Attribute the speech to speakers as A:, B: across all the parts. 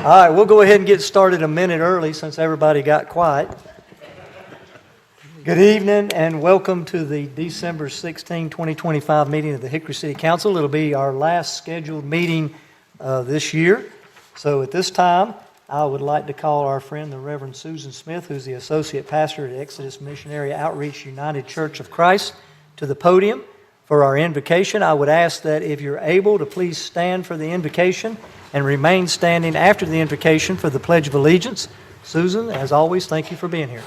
A: All right, we'll go ahead and get started a minute early since everybody got quiet. Good evening and welcome to the December 16, 2025 meeting of the Hickory City Council. It'll be our last scheduled meeting this year. So at this time, I would like to call our friend, the Reverend Susan Smith, who's the Associate Pastor at Exodus Missionary Outreach United Church of Christ, to the podium for our invocation. I would ask that if you're able to please stand for the invocation and remain standing after the invocation for the Pledge of Allegiance. Susan, as always, thank you for being here.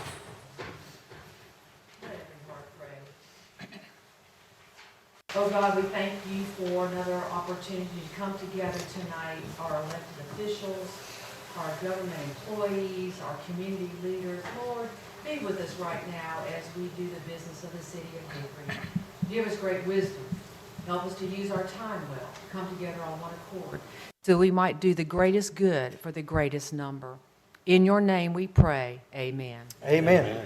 B: Oh God, we thank you for another opportunity to come together tonight, our elected officials, our government employees, our community leaders. Lord, be with us right now as we do the business of the city of Hickory. Give us great wisdom. Help us to use our time well, to come together on one accord, so we might do the greatest good for the greatest number. In your name we pray, amen.
A: Amen.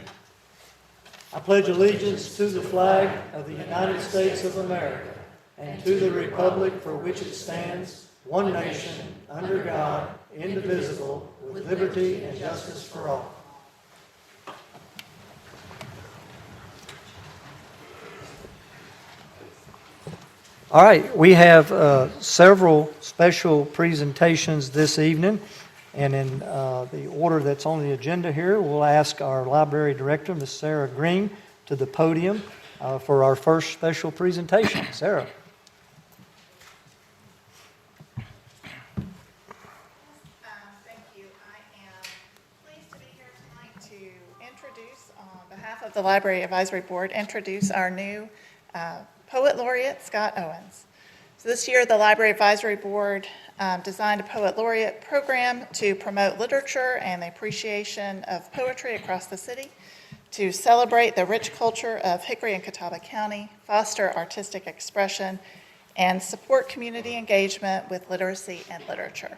A: I pledge allegiance to the flag of the United States of America and to the republic for which it stands, one nation, under God, indivisible, with liberty and justice for all. All right, we have several special presentations this evening, and in the order that's on the agenda here, we'll ask our library director, Ms. Sarah Green, to the podium for our first special presentation. Sarah.
C: Thank you. I am pleased to be here tonight to introduce, on behalf of the Library Advisory Board, introduce our new Poet Laureate, Scott Owens. So this year, the Library Advisory Board designed a Poet Laureate program to promote literature and the appreciation of poetry across the city, to celebrate the rich culture of Hickory and Catawba County, foster artistic expression, and support community engagement with literacy and literature.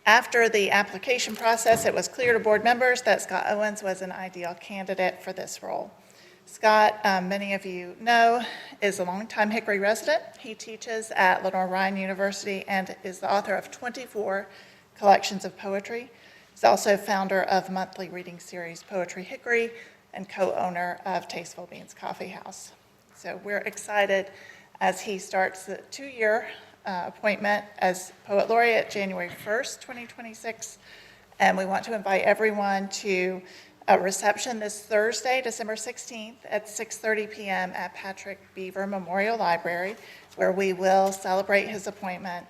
C: After the application process, it was clear to board members that Scott Owens was an ideal candidate for this role. Scott, many of you know, is a longtime Hickory resident. He teaches at Lenore-Ryan University and is the author of 24 collections of poetry. He's also founder of monthly reading series Poetry Hickory and co-owner of Tasteful Beans Coffee House. So we're excited as he starts the 2-year appointment as Poet Laureate January 1st, 2026. And we want to invite everyone to a reception this Thursday, December 16th at 6:30 p.m. at Patrick Beaver Memorial Library, where we will celebrate his appointment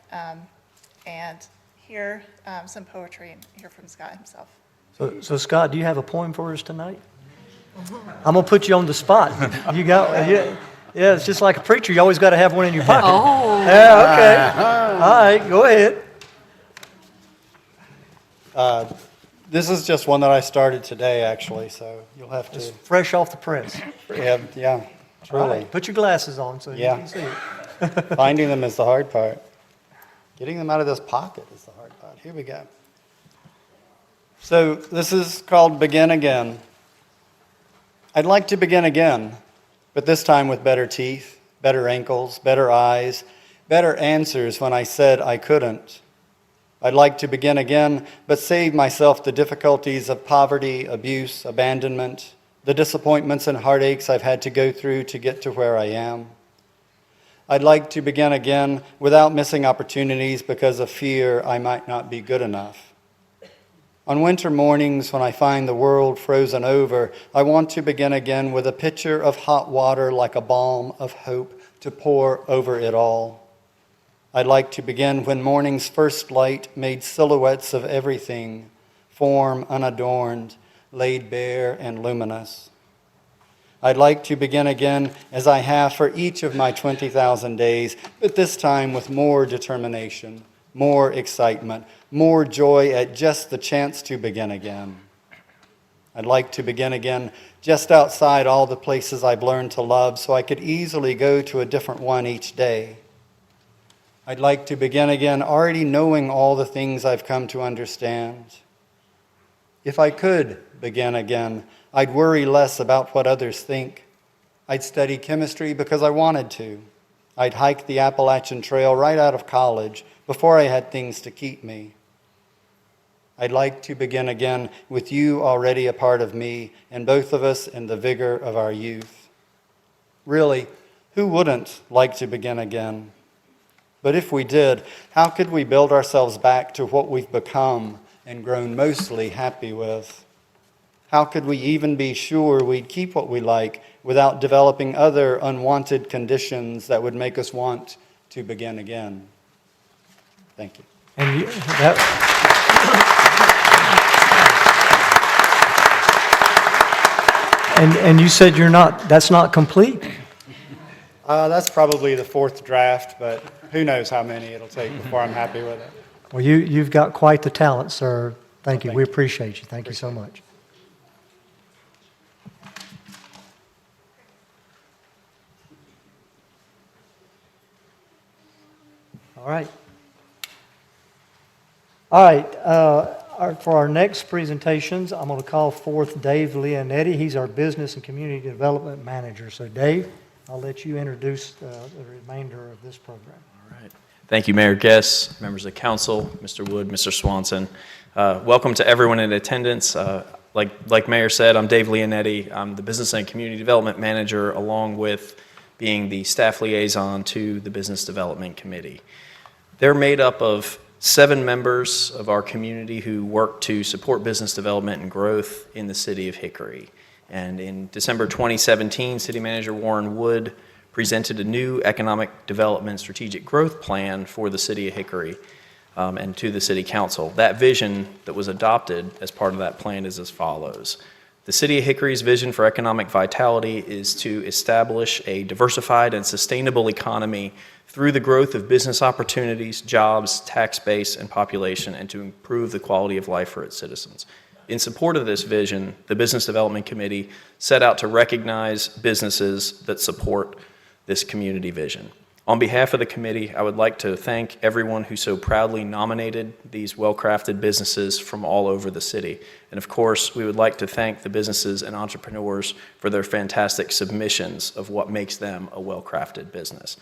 C: and hear some poetry and hear from Scott himself.
A: So Scott, do you have a poem for us tonight? I'm going to put you on the spot. You got, yeah, it's just like a preacher. You always got to have one in your pocket.
B: Oh.
A: Yeah, okay. All right, go ahead.
D: This is just one that I started today, actually, so you'll have to...
A: Just fresh off the press.
D: Yeah, truly.
A: All right, put your glasses on so you can see it.
D: Finding them is the hard part. Getting them out of this pocket is the hard part. Here we go. So this is called Begin Again. I'd like to begin again, but this time with better teeth, better ankles, better eyes, better answers when I said I couldn't. I'd like to begin again, but save myself the difficulties of poverty, abuse, abandonment, the disappointments and heartaches I've had to go through to get to where I am. I'd like to begin again without missing opportunities because of fear I might not be good enough. On winter mornings when I find the world frozen over, I want to begin again with a pitcher of hot water like a balm of hope to pour over it all. I'd like to begin when morning's first light made silhouettes of everything, form unadorned, laid bare and luminous. I'd like to begin again as I have for each of my 20,000 days, but this time with more determination, more excitement, more joy at just the chance to begin again. I'd like to begin again just outside all the places I've learned to love so I could easily go to a different one each day. I'd like to begin again already knowing all the things I've come to understand. If I could begin again, I'd worry less about what others think. I'd study chemistry because I wanted to. I'd hike the Appalachian Trail right out of college before I had things to keep me. I'd like to begin again with you already a part of me and both of us in the vigor of our youth. Really, who wouldn't like to begin again? But if we did, how could we build ourselves back to what we've become and grown mostly happy with? How could we even be sure we'd keep what we like without developing other unwanted conditions that would make us want to begin again? Thank you.
A: And and you said that's not complete?
D: That's probably the fourth draft, but who knows how many it'll take before I'm happy with it.
A: Well, you've got quite the talent, sir. Thank you.
D: Thank
A: We
D: you.
A: appreciate you. Thank you so much. All right. All right. For our next presentations, I'm going to call forth Dave Leonetti. He's our Business and Community Development Manager. So, Dave, I'll let you introduce the remainder of this program.
E: All right. Thank you, Mayor Guess, members of council, Mr. Wood, Mr. Swanson. Welcome to everyone in attendance. Like Mayor said, I'm Dave Leonetti. I'm the Business and Community Development Manager, along with being the staff liaison to the Business Development Committee. They're made up of 7 members of our community who work to support business development and growth in the city of Hickory. And in December 2017, City Manager Warren Wood presented a new economic development strategic growth plan for the city of Hickory and to the city council. That vision that was adopted as part of that plan is as follows. The city of Hickory's vision for economic vitality is to establish a diversified and sustainable economy through the growth of business opportunities, jobs, tax base, and population, and to improve the quality of life for its citizens. In support of this vision, the Business Development Committee set out to recognize businesses that support this community vision. On behalf of the committee, I would like to thank everyone who so proudly nominated these well-crafted businesses from all over the city. And of course, we would like to thank the businesses and entrepreneurs for their fantastic submissions of what makes them a well-crafted business.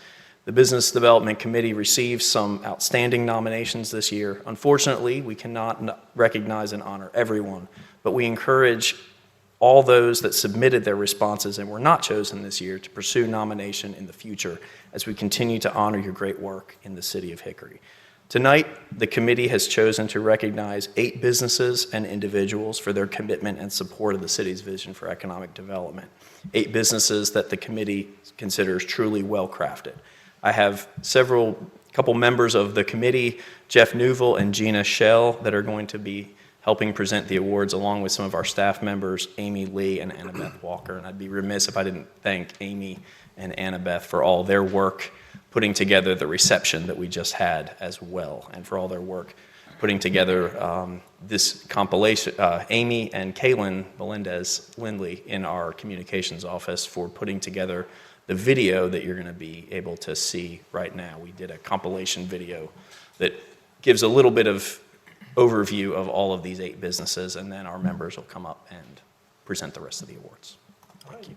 E: The Business Development Committee received some outstanding nominations this year. Unfortunately, we cannot recognize and honor everyone, but we encourage all those that submitted their responses and were not chosen this year to pursue nomination in the future as we continue to honor your great work in the city of Hickory. Tonight, the committee has chosen to recognize 8 businesses and individuals for their commitment and support of the city's vision for economic development. 8 businesses that the committee considers truly well-crafted. I have couple members of the committee, Jeff Newville and Gina Schell, that are going to be helping present the awards along with some of our staff members, Amy Lee and Annabeth Walker. And I'd be remiss if I didn't thank Amy and Annabeth for all their work putting together the reception that we just had as well, and for all their work putting together this compilation. Amy and Kaylin Melendez-Lindley in our communications office for putting together the video that you're going to be able to see right now. We did a compilation video that gives a little bit of overview of all of these 8 businesses, and then our members will come up and present the rest of the awards. Thank you.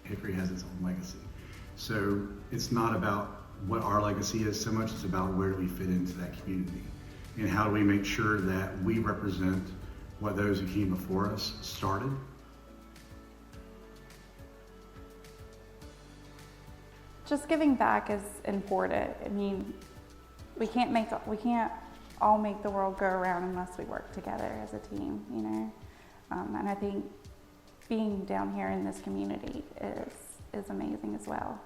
F: Hickory has its own legacy. So it's not about what our legacy is so much, it's about where do we fit into that community and how do we make sure that we represent what those who came before us started.
G: Just giving back is important. I mean, we can't all make the world go around unless we work together as a team, you know? And I think being down here in this community is amazing as well.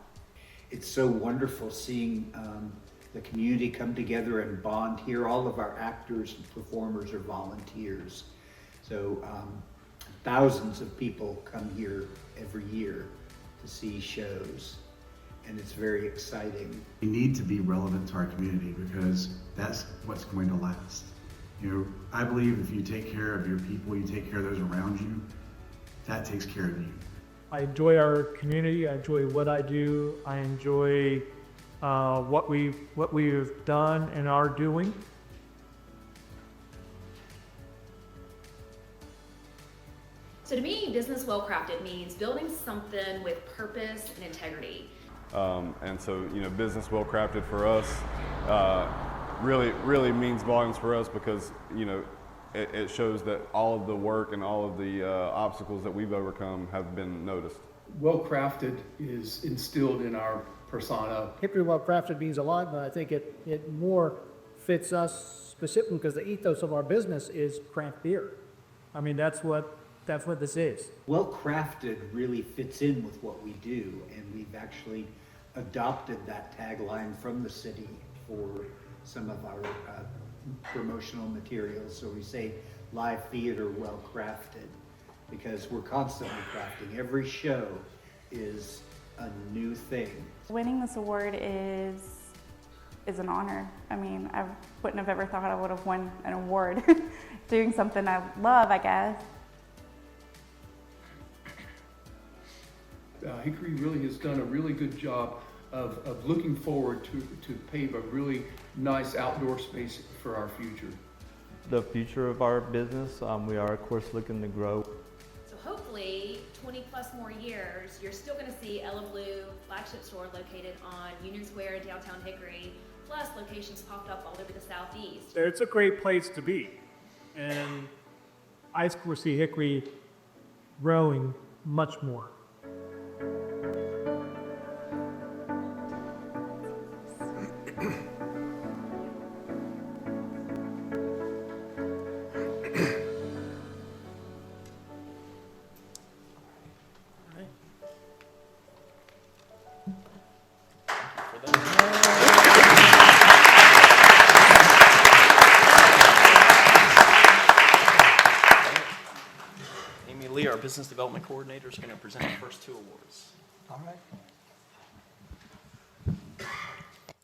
H: It's so wonderful seeing the community come together and bond here. All of our actors and performers are volunteers. So thousands of people come here every year to see shows, and it's very exciting.
F: We need to be relevant to our community because that's what's going to last. You know, I believe if you take care of your people, you take care of those around you, that takes care of you.
I: I enjoy our community. I enjoy what I do. I enjoy what we've done and are doing.
J: So to me, business well-crafted means building something with purpose and integrity.
K: And so, you know, business well-crafted for us really means volumes for us because, you know, it shows that all of the work and all of the obstacles that we've overcome have been noticed.
L: Well-crafted is instilled in our persona.
M: Hickory Well Crafted means a lot, but I think it more fits us specifically because the ethos of our business is craft beer. I mean, that's what this is.
H: Well crafted really fits in with what we do, and we've actually adopted that tagline from the city for some of our promotional materials. So we say live theater well crafted because we're constantly crafting. Every show is a new thing.
G: Winning this award is an honor. I mean, I wouldn't have ever thought I would have won an award doing something I love, I guess.
L: Hickory really has done a really good job of looking forward to pave a really nice outdoor space for our future.
N: The future of our business, we are of course looking to grow.
J: So hopefully 20 plus more years, you're still going to see Ella Blue flagship store located on Union Square in downtown Hickory, plus locations popped up all over the southeast.
I: It's a great place to be, and I foresee Hickory growing much more.
E: Amy Lee, our Business Development Coordinator, is going to present the first two awards.
A: All right.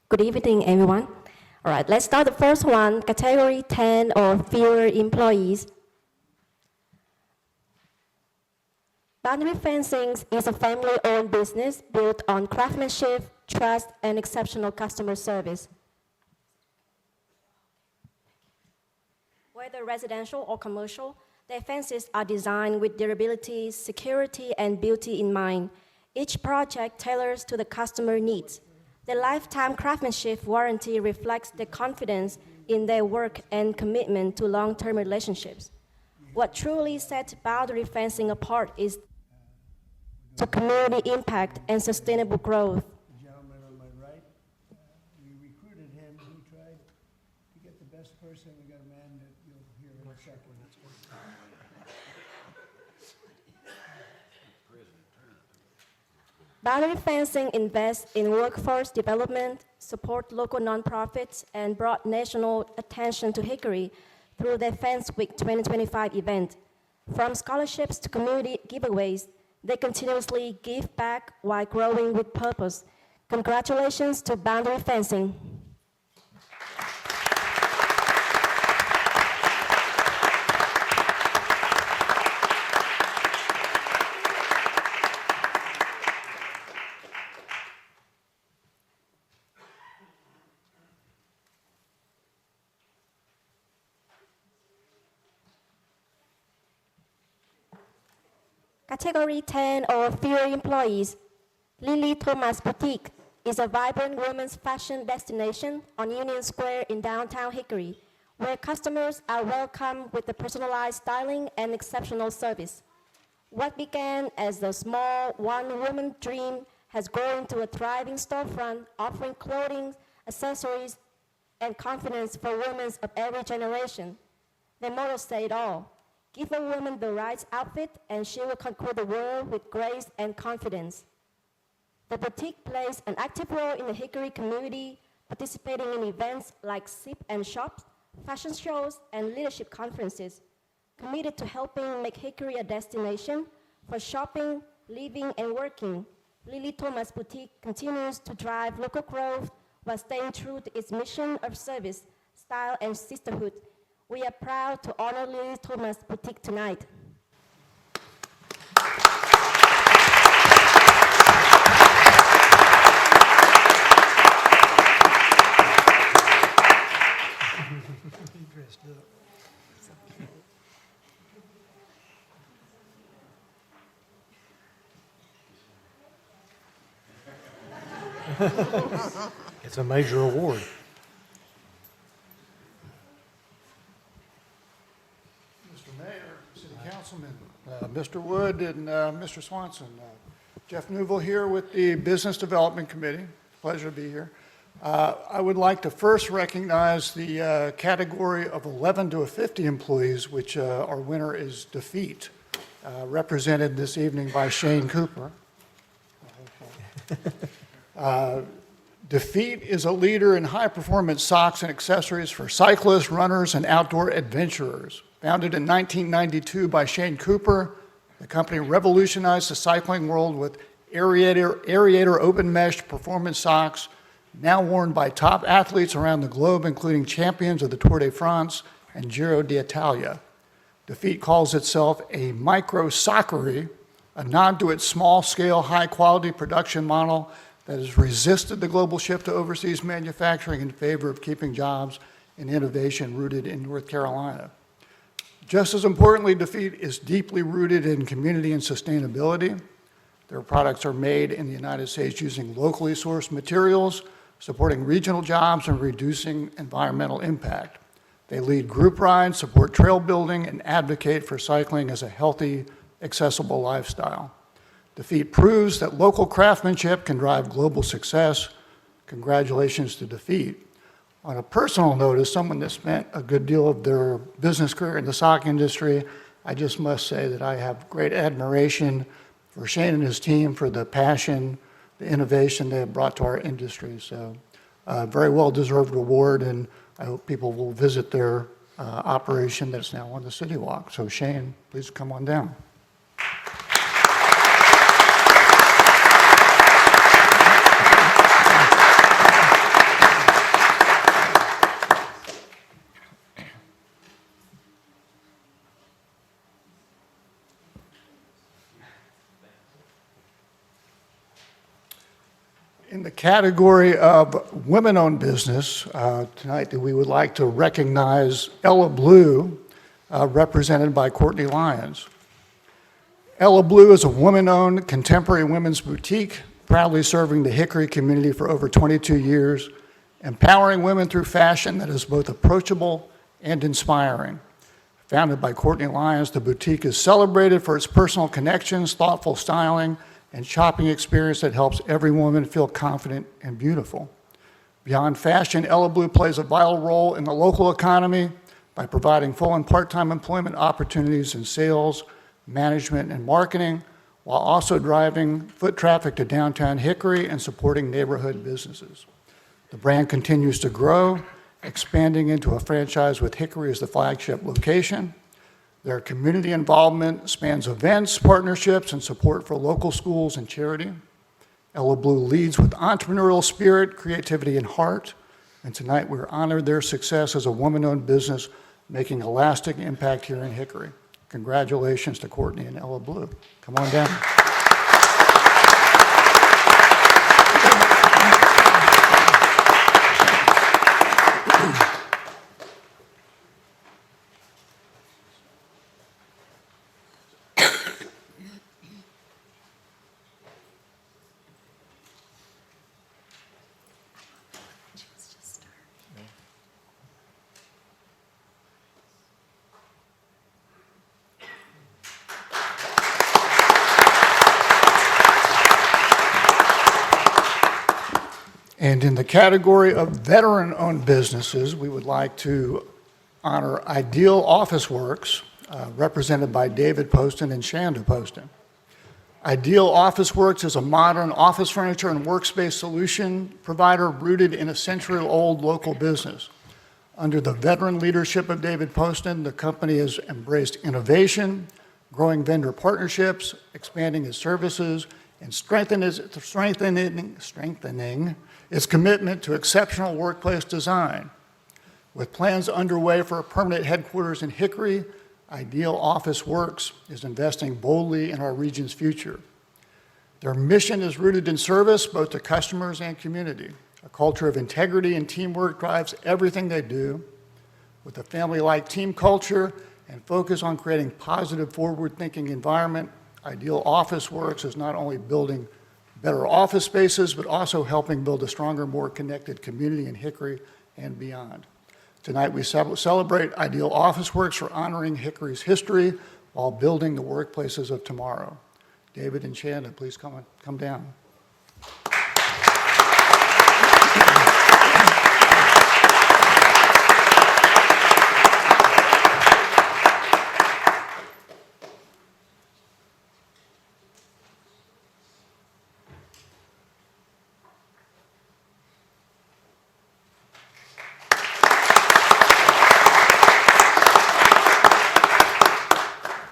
O: Good evening, everyone. All right, let's start the first one, category 10 or fewer employees. Boundary Fencing is a family-owned business built on craftsmanship, trust, and exceptional customer service. Whether residential or commercial, their fences are designed with durability, security, and beauty in mind. Each project tailors to the customer needs. The lifetime craftsmanship warranty reflects the confidence in their work and commitment to long-term relationships. What truly sets Boundary Fencing apart is the community impact and sustainable growth.
M: The gentleman on my right, we recruited him. He tried to get the best person. We got a man that you'll hear in a second.
O: Boundary Fencing invests in workforce development, support local nonprofits, and brought national attention to Hickory through their Fence Week 2025 event. From scholarships to community giveaways, they continuously give back while growing with purpose. Congratulations to Boundary Fencing. Category 10 or fewer employees. Lily Thomas Boutique is a vibrant women's fashion destination on Union Square in downtown Hickory, where customers are welcomed with the personalized styling and exceptional service. What began as a small one-woman dream has grown into a thriving storefront offering clothing, accessories, and confidence for women of every generation. Their motto says it all. Give a woman the right outfit and she will conquer the world with grace and confidence. The boutique plays an active role in the Hickory community, participating in events like sip and shops, fashion shows, and leadership conferences. Committed to helping make Hickory a destination for shopping, living, and working, Lily Thomas Boutique continues to drive local growth while staying true to its mission of service, style, and sisterhood. We are proud to honor Lily Thomas Boutique tonight.
A: It's a major award.
P: Mr. Mayor, City Councilman, Mr. Wood, and Mr. Swanson. Jeff Newville here with the Business Development Committee. Pleasure to be here. I would like to first recognize the category of 11 to 50 employees, which our winner is Defeat, represented this evening by Shane Cooper. Defeat is a leader in high-performance socks and accessories for cyclists, runners, and outdoor adventurers. Founded in 1992 by Shane Cooper, the company revolutionized the cycling world with aerator open mesh performance socks, now worn by top athletes around the globe, including champions of the Tour de France and Giro d'Italia. Defeat calls itself a micro-sockery, a nod to its small-scale, high-quality production model that has resisted the global shift to overseas manufacturing in favor of keeping jobs and innovation rooted in North Carolina. Just as importantly, Defeat is deeply rooted in community and sustainability. Their products are made in the United States using locally sourced materials, supporting regional jobs and reducing environmental impact. They lead group rides, support trail building, and advocate for cycling as a healthy, accessible lifestyle. Defeat proves that local craftsmanship can drive global success. Congratulations to Defeat. On a personal note, as someone that spent a good deal of their business career in the sock industry, I just must say that I have great admiration for Shane and his team for the passion, the innovation they have brought to our industry. So, very well-deserved award, and I hope people will visit their operation that's now on the City Walk. So, Shane, please come on down. In the category of women-owned business, tonight we would like to recognize Ella Blue, represented by Courtney Lyons. Ella Blue is a woman-owned contemporary women's boutique, proudly serving the Hickory community for over 22 years, empowering women through fashion that is both approachable and inspiring. Founded by Courtney Lyons, the boutique is celebrated for its personal connections, thoughtful styling, and shopping experience that helps every woman feel confident and beautiful. Beyond fashion, Ella Blue plays a vital role in the local economy by providing full and part-time employment opportunities in sales, management, and marketing, while also driving foot traffic to downtown Hickory and supporting neighborhood businesses. The brand continues to grow, expanding into a franchise with Hickory as the flagship location. Their community involvement spans events, partnerships, and support for local schools and charity. Ella Blue leads with entrepreneurial spirit, creativity, and heart. And tonight we're honored their success as a woman-owned business, making a lasting impact here in Hickory. Congratulations to Courtney and Ella Blue. Come on down. And in the category of veteran-owned businesses, we would like to honor Ideal Office Works, represented by David Poston and Shanda Poston. Ideal Office Works is a modern office furniture and workspace solution provider rooted in a century-old local business. Under the veteran leadership of David Poston, the company has embraced innovation, growing vendor partnerships, expanding its services, and strengthening its commitment to exceptional workplace design. With plans underway for a permanent headquarters in Hickory, Ideal Office Works is investing boldly in our region's future. Their mission is rooted in service both to customers and community. A culture of integrity and teamwork drives everything they do. With a family-like team culture and focus on creating positive, forward-thinking environment, Ideal Office Works is not only building better office spaces, but also helping build a stronger, more connected community in Hickory and beyond. Tonight, we celebrate Ideal Office Works for honoring Hickory's history while building the workplaces of tomorrow. David and Shannon, please come down.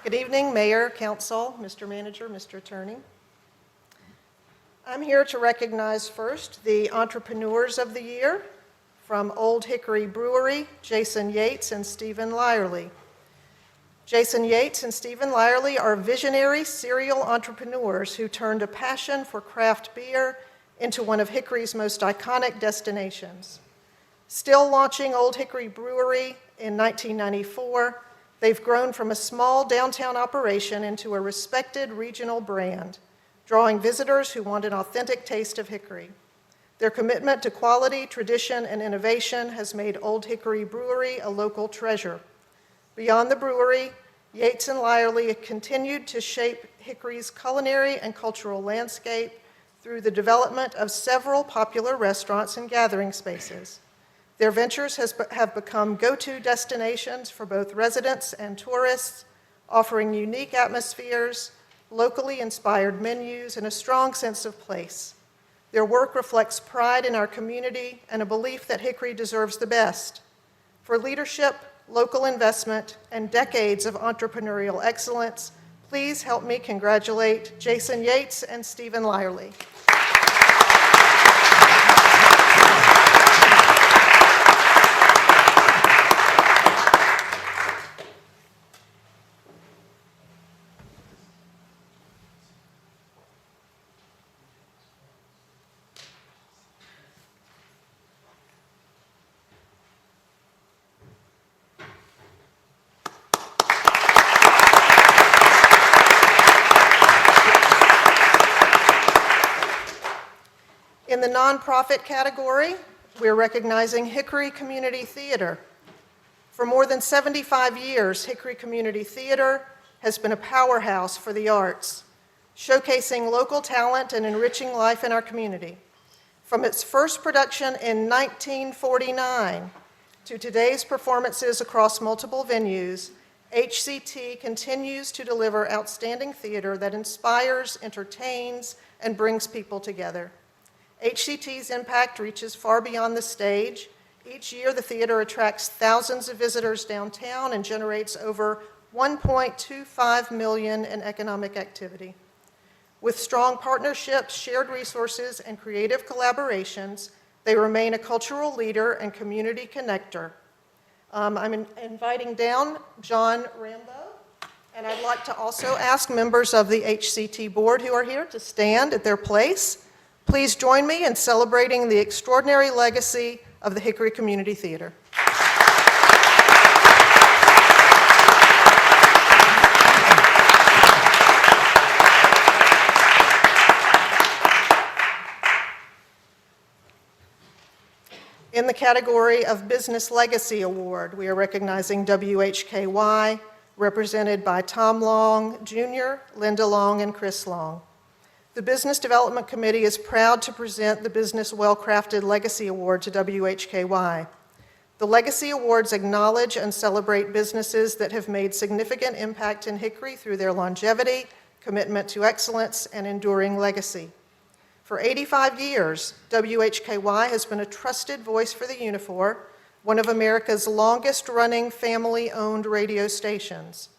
Q: Good evening, Mayor, Council, Mr. Manager, Mr. Attorney. I'm here to recognize first the Entrepreneurs of the Year from Old Hickory Brewery, Jason Yates and Stephen Lyerly. Jason Yates and Stephen Lyerly are visionary serial entrepreneurs who turned a passion for craft beer into one of Hickory's most iconic destinations. Still launching Old Hickory Brewery in 1994, they've grown from a small downtown operation into a respected regional brand, drawing visitors who want an authentic taste of Hickory. Their commitment to quality, tradition, and innovation has made Old Hickory Brewery a local treasure. Beyond the brewery, Yates and Lyerly continued to shape Hickory's culinary and cultural landscape through the development of several popular restaurants and gathering spaces. Their ventures have become go-to destinations for both residents and tourists, offering unique atmospheres, locally inspired menus, and a strong sense of place. Their work reflects pride in our community and a belief that Hickory deserves the best. For leadership, local investment, and decades of entrepreneurial excellence, please help me congratulate Jason Yates and Stephen Lyerly. In the nonprofit category, we're recognizing Hickory Community Theater. For more than 75 years, Hickory Community Theater has been a powerhouse for the arts, showcasing local talent and enriching life in our community. From its first production in 1949 to today's performances across multiple venues, HCT continues to deliver outstanding theater that inspires, entertains, and brings people together. HCT's impact reaches far beyond the stage. Each year, the theater attracts thousands of visitors downtown and generates over $1.25 million in economic activity. With strong partnerships, shared resources, and creative collaborations, they remain a cultural leader and community connector. I'm inviting down John Rambo, and I'd like to also ask members of the HCT board who are here to stand at their place. Please join me in celebrating the extraordinary legacy of the Hickory Community Theater. In the category of Business Legacy Award, we are recognizing WHKY, represented by Tom Long Jr., Linda Long, and Chris Long. The Business Development Committee is proud to present the Business Well-Crafted Legacy Award to WHKY. The Legacy Awards acknowledge and celebrate businesses that have made significant impact in Hickory through their longevity, commitment to excellence, and enduring legacy. For 85 years, WHKY has been a trusted voice for the Unifor, one of America's longest-running family-owned radio stations.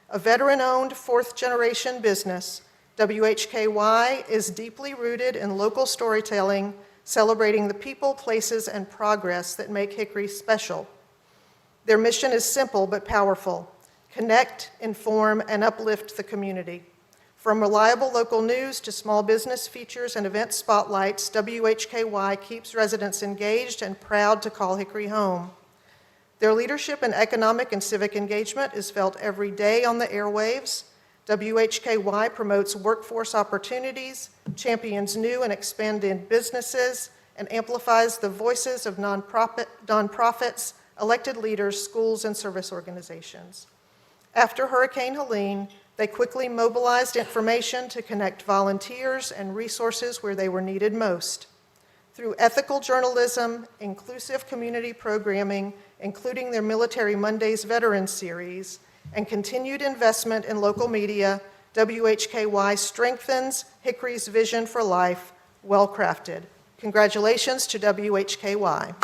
Q: A veteran-owned fourth-generation business, WHKY is deeply rooted in local storytelling, celebrating the people, places, and progress that make Hickory special. Their mission is simple but powerful: connect, inform, and uplift the community. From reliable local news to small business features and event spotlights, WHKY keeps residents engaged and proud to call Hickory home. Their leadership in economic and civic engagement is felt every day on the airwaves. WHKY promotes workforce opportunities, champions new and expanded businesses, and amplifies the voices of nonprofits, elected leaders, schools, and service organizations. After Hurricane Helene, they quickly mobilized information to connect volunteers and resources where they were needed most. Through ethical journalism, inclusive community programming, including their Military Mondays Veterans Series, and continued investment in local media, WHKY strengthens Hickory's vision for life, well crafted. Congratulations to WHKY.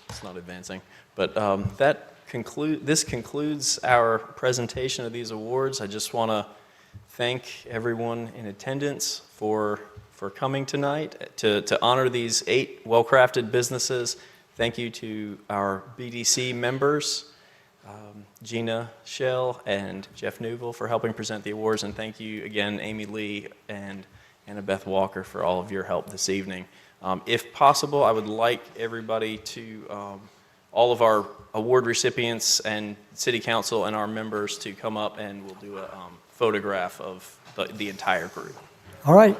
E: It's not advancing. But this concludes our presentation of these awards. I just want to thank everyone in attendance for coming tonight to honor these 8 well-crafted businesses. Thank you to our BDC members, Gina Schell and Jeff Newville, for helping present the awards. And thank you again, Amy Lee and Annabeth Walker, for all of your help this evening. If possible, I would like everybody to, all of our award recipients and city council and our members to come up, and we'll do a photograph of the entire group.
A: All right.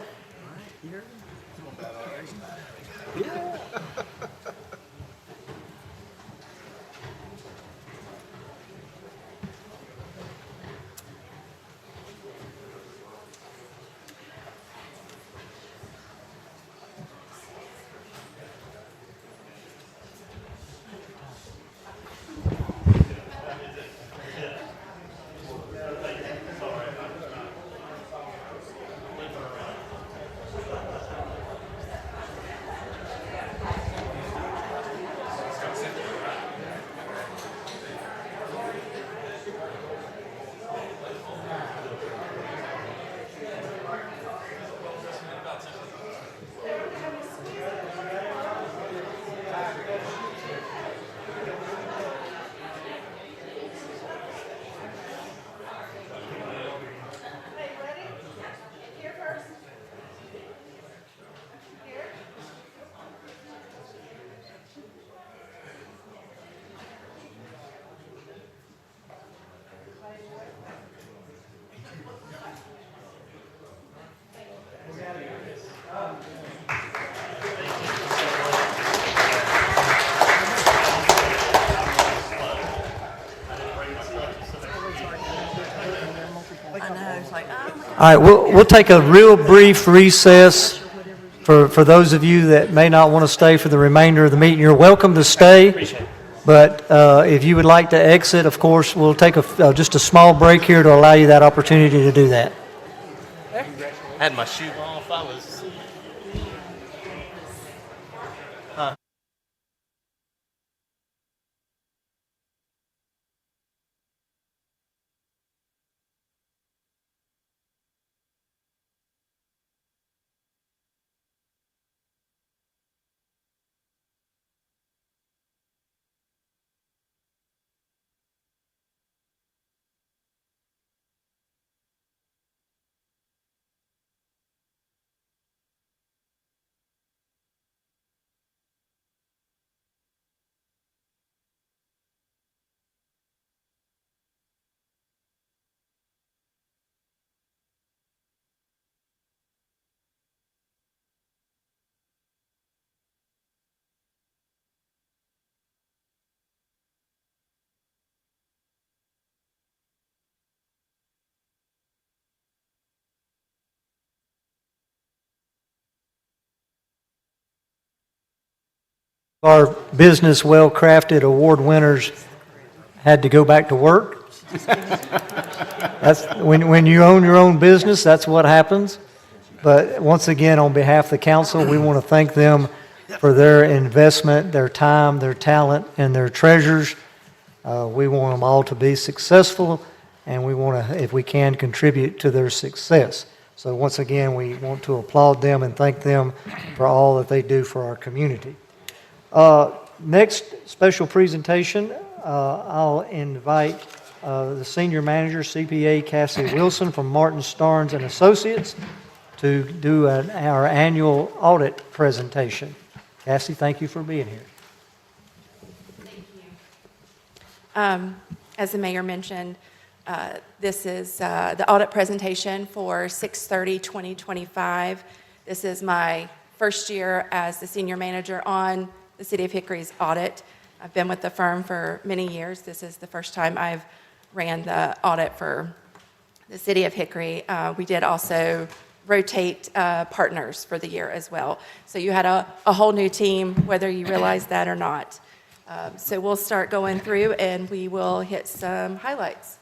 A: All right, we'll take a real brief recess for those of you that may not want to stay for the remainder of the meeting. You're welcome to stay, but if you would like to exit, of course, we'll take just a small break here to allow you that opportunity to do that.
R: I had my shoe off. I was
A: Our business well-crafted award winners had to go back to work. That's, when you own your own business, that's what happens. But once again, on behalf of the council, we want to thank them for their investment, their time, their talent, and their treasures. We want them all to be successful, and we want to, if we can, contribute to their success. So once again, we want to applaud them and thank them for all that they do for our community. Next special presentation, I'll invite the Senior Manager, CPA Cassie Wilson from Martin Starnes and Associates to do our annual audit presentation. Cassie, thank you for being here.
S: Thank you. As the mayor mentioned, this is the audit presentation for 6/30/2025. This is my first year as the senior manager on the City of Hickory's audit. I've been with the firm for many years. This is the first time I've ran the audit for the City of Hickory. We did also rotate partners for the year as well. So you had a whole new team, whether you realize that or not. So we'll start going through and we will hit some highlights.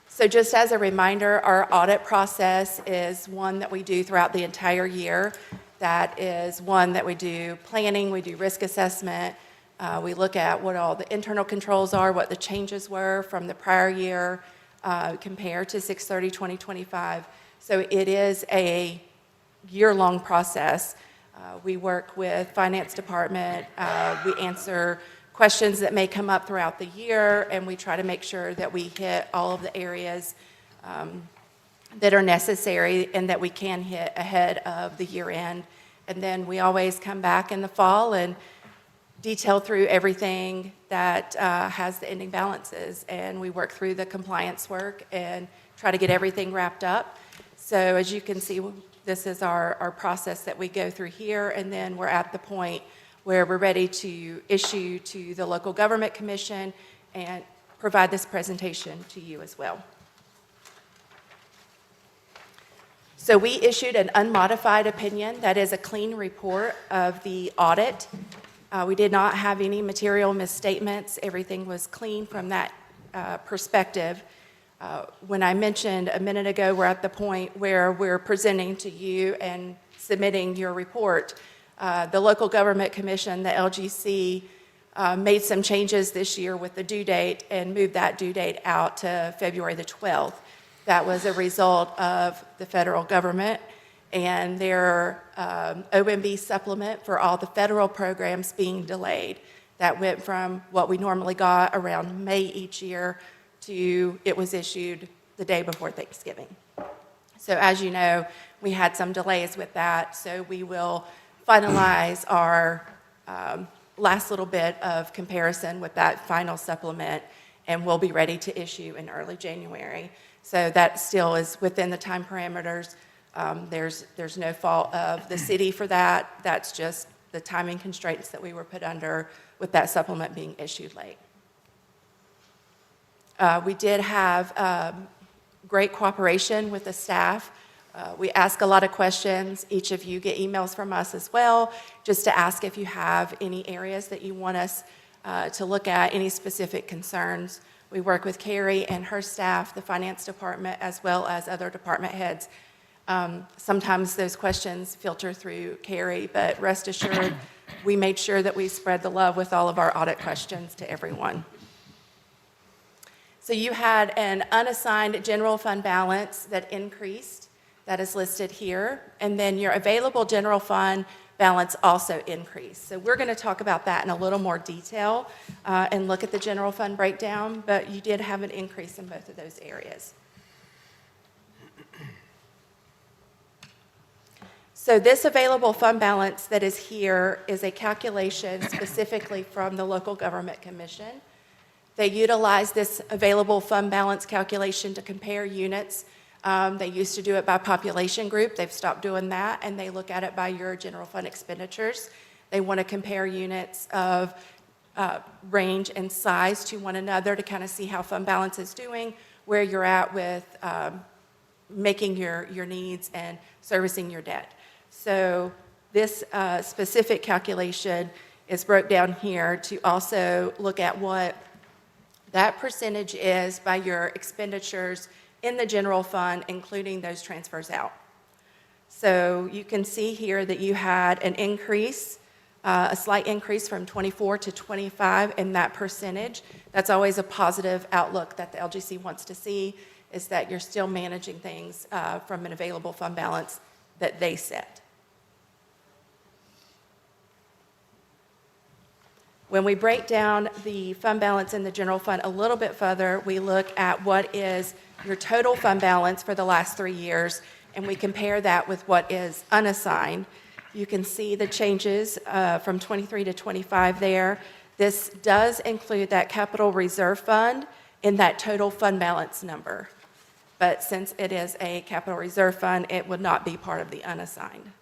S: So just as a reminder, our audit process is one that we do throughout the entire year. That is one that we do planning, we do risk assessment, we look at what all the internal controls are, what the changes were from the prior year compared to 6/30/2025. So it is a year-long process. We work with finance department, we answer questions that may come up throughout the year, and we try to make sure that we hit all of the areas that are necessary and that we can hit ahead of the year end. And then we always come back in the fall and detail through everything that has the ending balances, and we work through the compliance work and try to get everything wrapped up. So as you can see, this is our process that we go through here, and then we're at the point where we're ready to issue to the local government commission and provide this presentation to you as well. So we issued an unmodified opinion, that is a clean report of the audit. We did not have any material misstatements. Everything was clean from that perspective. When I mentioned a minute ago, we're at the point where we're presenting to you and submitting your report. The local government commission, the LGC, made some changes this year with the due date and moved that due date out to February the 12th. That was a result of the federal government and their OMB supplement for all the federal programs being delayed. That went from what we normally got around May each year to it was issued the day before Thanksgiving. So as you know, we had some delays with that, so we will finalize our last little bit of comparison with that final supplement, and we'll be ready to issue in early January. So that still is within the time parameters. There's no fault of the city for that. That's just the timing constraints that we were put under with that supplement being issued late. We did have great cooperation with the staff. We ask a lot of questions. Each of you get emails from us as well, just to ask if you have any areas that you want us to look at, any specific concerns. We work with Carrie and her staff, the finance department, as well as other department heads. Sometimes those questions filter through Carrie, but rest assured, we made sure that we spread the love with all of our audit questions to everyone. So you had an unassigned general fund balance that increased, that is listed here, and then your available general fund balance also increased. So we're going to talk about that in a little more detail and look at the general fund breakdown, but you did have an increase in both of those areas. So this available fund balance that is here is a calculation specifically from the local government commission. They utilize this available fund balance calculation to compare units. They used to do it by population group. They've stopped doing that, and they look at it by your general fund expenditures. They want to compare units of range and size to one another to kind of see how fund balance is doing, where you're at with making your needs and servicing your debt. So This specific calculation is broke down here to also look at what that percentage is by your expenditures in the general fund, including those transfers out. So you can see here that you had an increase, a slight increase from 24 to 25 in that percentage. That's always a positive outlook that the LGC wants to see, is that you're still managing things from an available fund balance that they set. When we break down the fund balance in the general fund a little bit further, we look at what is your total fund balance for the last 3 years, and we compare that with what is unassigned. You can see the changes from 23 to 25 there. This does include that capital reserve fund in that total fund balance number. But since it is a capital reserve fund, it would not be part of the unassigned.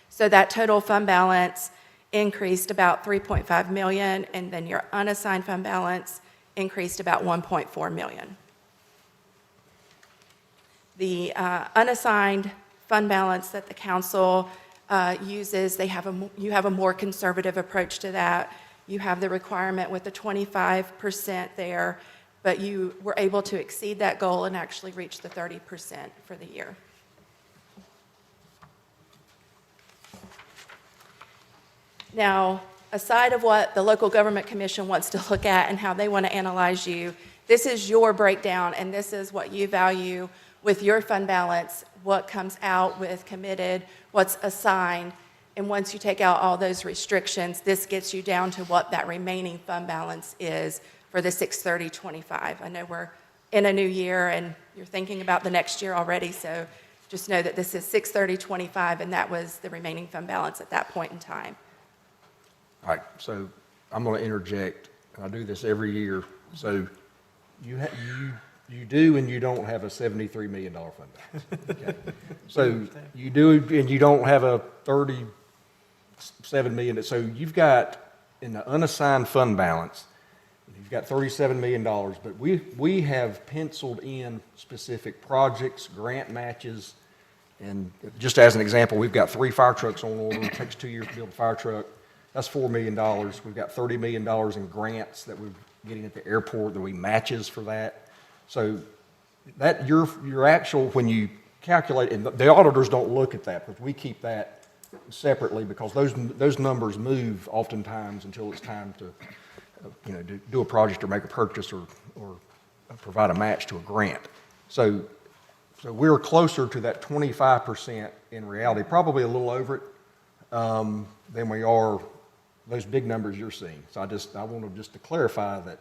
S: So that total fund balance increased about 3.5 million, and then your unassigned fund balance increased about 1.4 million. The unassigned fund balance that the council uses, you have a more conservative approach to that. You have the requirement with the 25% there, but you were able to exceed that goal and actually reach the 30% for the year. Now, aside of what the local government commission wants to look at and how they want to analyze you, this is your breakdown, and this is what you value with your fund balance, what comes out with committed, what's assigned, and once you take out all those restrictions, this gets you down to what that remaining fund balance is for the 6/30/25. I know we're in a new year and you're thinking about the next year already, so just know that this is 6/30/25, and that was the remaining fund balance at that point in time.
T: All right, so I'm going to interject, and I do this every year. So you do and you don't have a $73 million fund balance. Okay. So you do and you don't have a $37 million. So you've got, in the unassigned fund balance, you've got $37 million, but we have penciled in specific projects, grant matches, and just as an example, we've got 3 fire trucks on order. It takes 2 years to build a fire truck. That's $4 million. We've got $30 million in grants that we're getting at the airport that we matches for that. So that your actual, when you calculate, and the auditors don't look at that, but we keep that separately because those numbers move oftentimes until it's time to do a project or make a purchase or provide a match to a grant. So we're closer to that 25% in reality, probably a little over it, than we are those big numbers you're seeing. So I wanted just to clarify that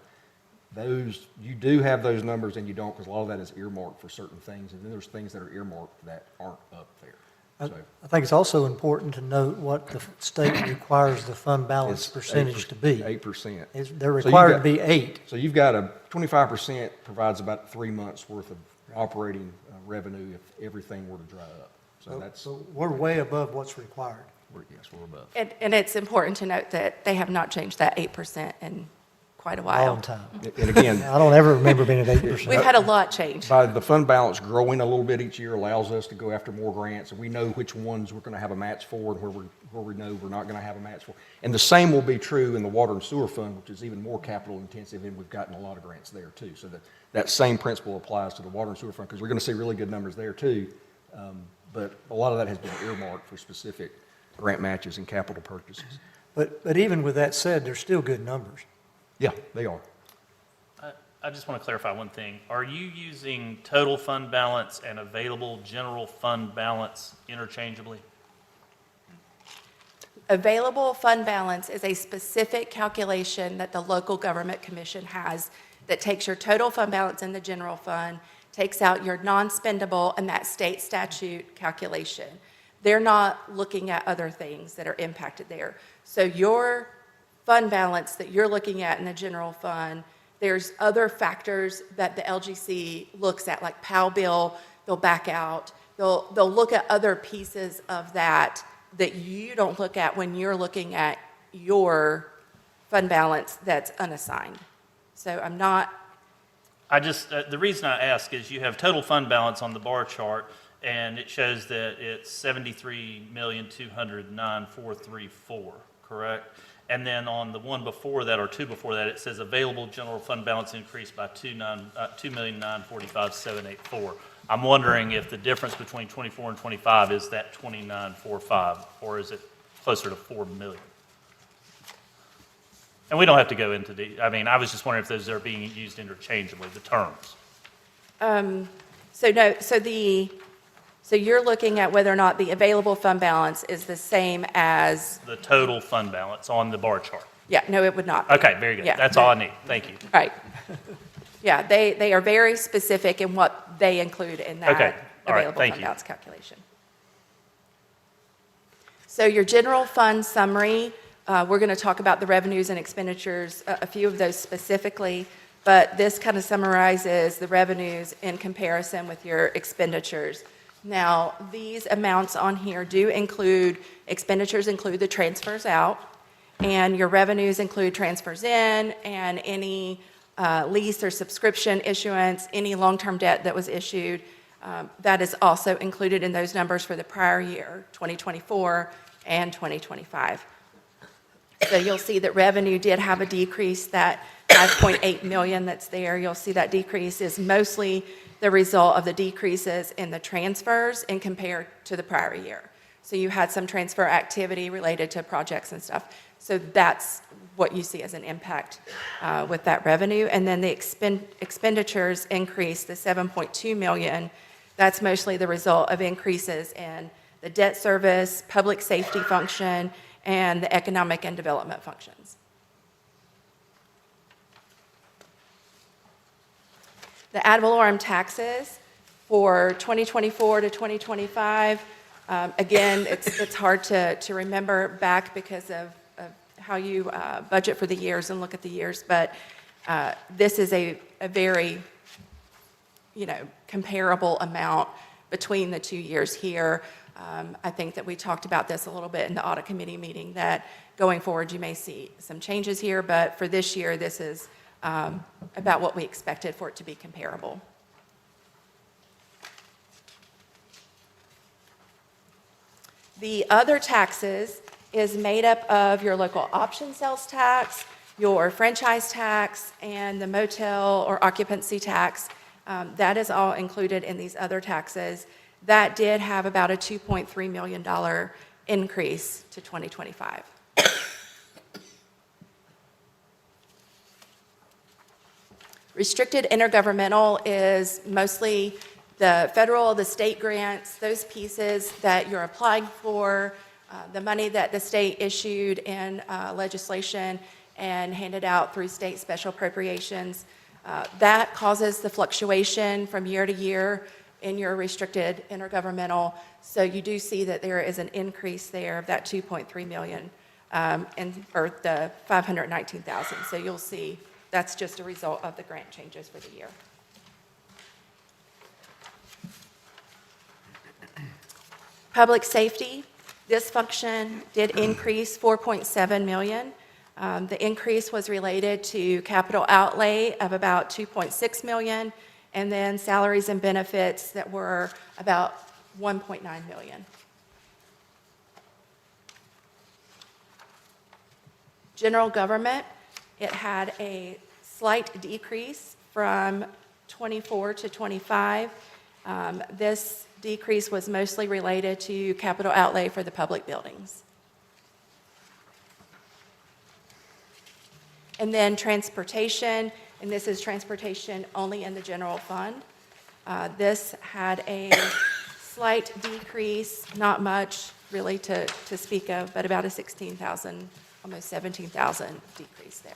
T: you do have those numbers and you don't, because a lot of that is earmarked for certain things, and then there's things that are earmarked that aren't up there. So,
A: I think it's also important to note what the state requires the fund balance percentage to be.
T: 8%.
A: They're required to be 8.
T: So you've got 25% provides about 3 months worth of operating revenue if everything were to dry up. So
A: we're way above what's required.
T: Yes, we're above.
S: And it's important to note that they have not changed that 8% in quite a while.
A: Long time.
T: And again,
A: I don't ever remember being at 8%.
S: We've had a lot change.
T: By the fund balance growing a little bit each year allows us to go after more grants, and we know which ones we're going to have a match for and where we know we're not going to have a match for. And the same will be true in the water and sewer fund, which is even more capital intensive, and we've gotten a lot of grants there too. So that same principle applies to the water and sewer fund, because we're going to see really good numbers there too. But a lot of that has been earmarked for specific grant matches and capital purchases.
A: But even with that said, they're still good numbers.
T: Yeah, they are.
U: I just want to clarify one thing. Are you using total fund balance and available general fund balance interchangeably?
S: Available fund balance is a specific calculation that the local government commission has that takes your total fund balance in the general fund, takes out your non-spendable and that state statute calculation. They're not looking at other things that are impacted there. So your fund balance that you're looking at in the general fund, there's other factors that the LGC looks at, like POW bill, they'll back out. They'll look at other pieces of that you don't look at when you're looking at your fund balance that's unassigned. So I'm not...
U: the reason I ask is you have total fund balance on the bar chart, and it shows that it's 73,209,434, correct? And then on the one before that, or two before that, it says available general fund balance increased by 2,945,784. I'm wondering if the difference between 24 and 25 is that 2945, or is it closer to 4 million? And we don't have to go into the, I mean, I was just wondering if those are being used interchangeably, the terms.
S: So you're looking at whether or not the available fund balance is the same as,
U: The total fund balance on the bar chart.
S: yeah, no, it would not be.
U: Okay, very good.
S: Yeah.
U: That's all I need. Thank you.
S: Right. Yeah, they are very specific in what they include in that
U: Okay. All right.
S: available
U: Thank
S: fund
U: you.
S: balance calculation. So your general fund summary, we're going to talk about the revenues and expenditures, a few of those specifically, but this kind of summarizes the revenues in comparison with your expenditures. Now, these amounts on here do include, expenditures include the transfers out, and your revenues include transfers in, and any lease or subscription issuance, any long-term debt that was issued. That is also included in those numbers for the prior year, 2024 and 2025. So you'll see that revenue did have a decrease, that 5.8 million that's there. You'll see that decrease is mostly the result of the decreases in the transfers and compared to the prior year. So you had some transfer activity related to projects and stuff. So that's what you see as an impact with that revenue. And then the expenditures increased to 7.2 million. That's mostly the result of increases in the debt service, public safety function, and the economic and development functions. The ad valorem taxes for 2024 to 2025, again, it's hard to remember back because of how you budget for the years and look at the years, but this is a very, comparable amount between the 2 years here. I think that we talked about this a little bit in the audit committee meeting, that going forward you may see some changes here, but for this year this is about what we expected for it to be comparable. The other taxes is made up of your local option sales tax, your franchise tax, and the motel or occupancy tax. That is all included in these other taxes. That did have about a $2.3 million increase to 2025. Restricted intergovernmental is mostly the federal, the state grants, those pieces that you're applying for, the money that the state issued in legislation and handed out through state special appropriations. That causes the fluctuation from year to year in your restricted intergovernmental. So you do see that there is an increase there of that 2.3 million or the 519,000. So you'll see that's just a result of the grant changes for the year. Public safety, this function did increase 4.7 million. The increase was related to capital outlay of about 2.6 million, and then salaries and benefits that were about 1.9 million. General government, it had a slight decrease from 24 to 25. This decrease was mostly related to capital outlay for the public buildings. And then transportation, and this is transportation only in the general fund. This had a slight decrease, not much really to speak of, but about a 16,000, almost 17,000 decrease there.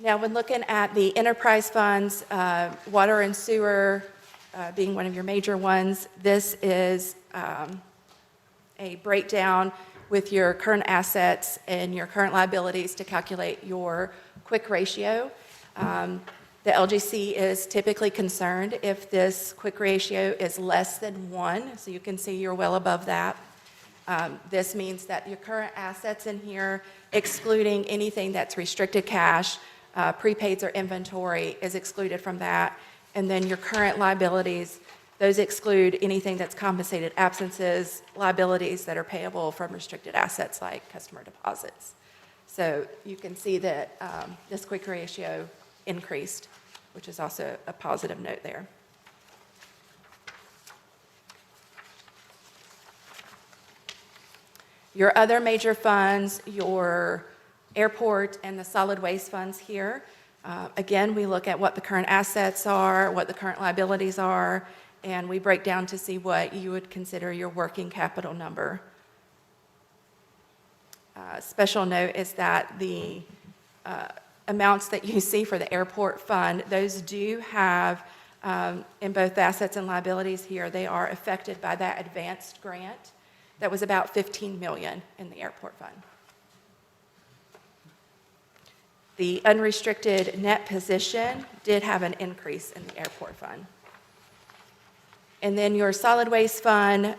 S: Now, when looking at the enterprise funds, water and sewer being one of your major ones, this is a breakdown with your current assets and your current liabilities to calculate your quick ratio. The LGC is typically concerned if this quick ratio is less than 1, so you can see you're well above that. This means that your current assets in here, excluding anything that's restricted cash, Prepaids or inventory is excluded from that. And then your current liabilities, those exclude anything that's compensated absences, liabilities that are payable from restricted assets like customer deposits. So you can see that this quick ratio increased, which is also a positive note there. Your other major funds, your airport and the solid waste funds here. Again, we look at what the current assets are, what the current liabilities are, and we break down to see what you would consider your working capital number. Special note is that the amounts that you see for the airport fund, those do have, in both the assets and liabilities here, they are affected by that advanced grant. That was about $15 million in the airport fund. The unrestricted net position did have an increase in the airport fund. And then your solid waste fund,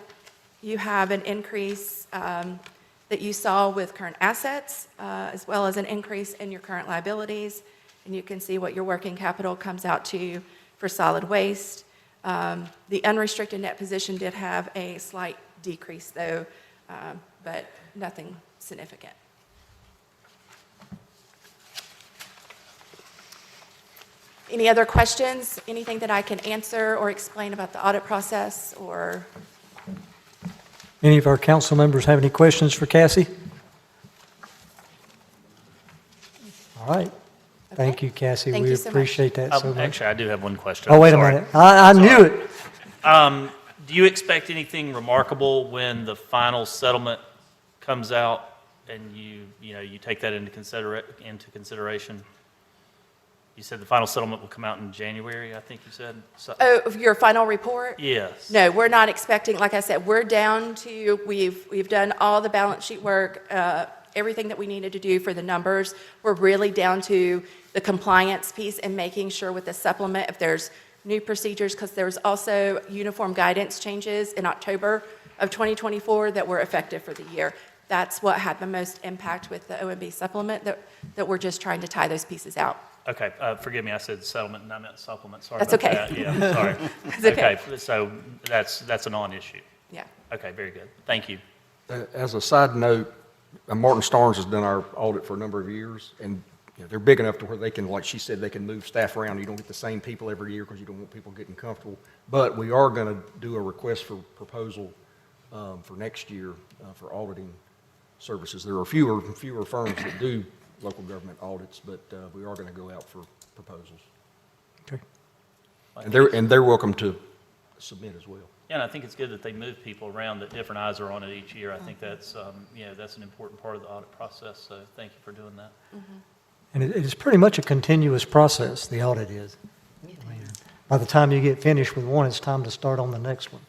S: you have an increase that you saw with current assets, as well as an increase in your current liabilities. And you can see what your working capital comes out to for solid waste. The unrestricted net position did have a slight decrease though, but nothing significant. Any other questions? Anything that I can answer or explain about the audit process or?
A: Any of our council members have any questions for Cassie? All right. Thank you, Cassie.
S: Thank
A: We
S: you so much.
A: appreciate that so much.
U: Actually, I do have one question.
A: Oh, wait a
U: Sorry.
A: minute. I knew it.
U: Do you expect anything remarkable when the final settlement comes out and you take that into consideration? You said the final settlement will come out in January, I think you said?
S: Oh, your final report?
U: Yes.
S: No, we're not expecting, like I said, we're down to, we've done all the balance sheet work, everything that we needed to do for the numbers. We're really down to the compliance piece and making sure with the supplement, if there's new procedures, because there's also uniform guidance changes in October of 2024 that were effective for the year. That's what had the most impact with the OMB supplement, that we're just trying to tie those pieces out.
U: Okay, forgive me, I said settlement and I meant supplement. Sorry
S: That's
U: about
S: okay.
U: that. Yeah, sorry.
S: That's okay.
U: So that's a non-issue.
S: Yeah.
U: Okay, very good. Thank you.
T: As a side note, Martin Starnes has done our audit for a number of years, and they're big enough to where they can, like she said, they can move staff around. You don't get the same people every year because you don't want people getting comfortable. But we are going to do a request for proposal for next year for auditing services. There are fewer firms that do local government audits, but we are going to go out for proposals.
A: Okay.
T: And they're welcome to submit as well.
U: Yeah, and I think it's good that they move people around, that different eyes are on it each year. I think that's, that's an important part of the audit process, so thank you for doing that.
S: Mm-hmm.
A: And it is pretty much a continuous process, the audit is. I mean, by the time you get finished with one, it's time to start on the next one.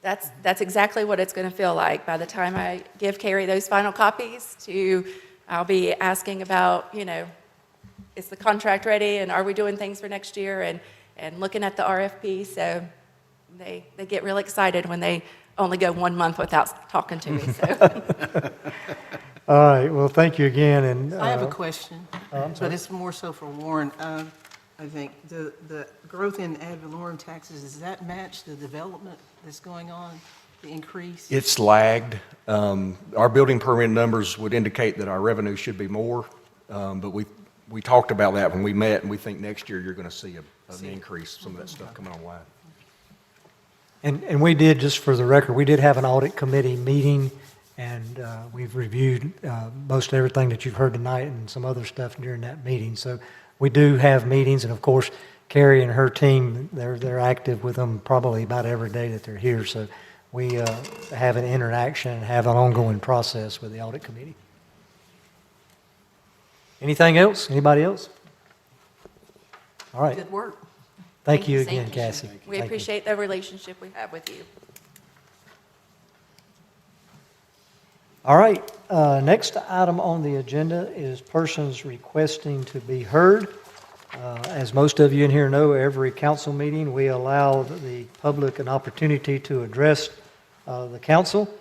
S: That's exactly what it's going to feel like. By the time I give Carrie those final copies, I'll be asking about, is the contract ready and are we doing things for next year and looking at the RFP. So they get real excited when they only go 1 month without talking to me. So.
A: All right, well, thank you again. And
C: I have a question,
A: I'm sorry.
C: but it's more so for Warren. I think the growth in ad valorem taxes, does that match the development that's going on, the increase?
T: It's lagged. Our building permit numbers would indicate that our revenue should be more, but we talked about that when we met, and we think next year you're going to see an increase, some of that stuff coming online.
A: And we did, just for the record, we did have an audit committee meeting, and we've reviewed most everything that you've heard tonight and some other stuff during that meeting. So we do have meetings, and of course, Carrie and her team, they're active with them probably about every day that they're here. So we have an interaction and have an ongoing process with the audit committee. Anything else? Anybody else? All right.
C: Good work.
A: Thank you again, Cassie.
S: We
A: Thank you.
S: appreciate the relationship we have with you.
A: All right, next item on the agenda is persons requesting to be heard. As most of you in here know, every council meeting, we allow the public an opportunity to address the council.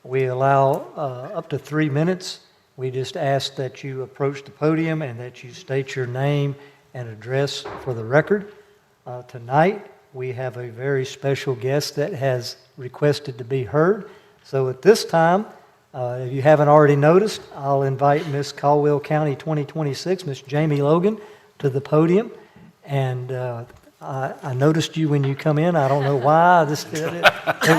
A: We allow up to 3 minutes, We just ask that you approach the podium and that you state your name and address for the record. Tonight, we have a very special guest that has requested to be heard. So at this time, if you haven't already noticed, I'll invite Miss Caldwell County 2026, Miss Jamie Logan, to the podium. And I noticed you when you come in. I don't know why.
B: I don't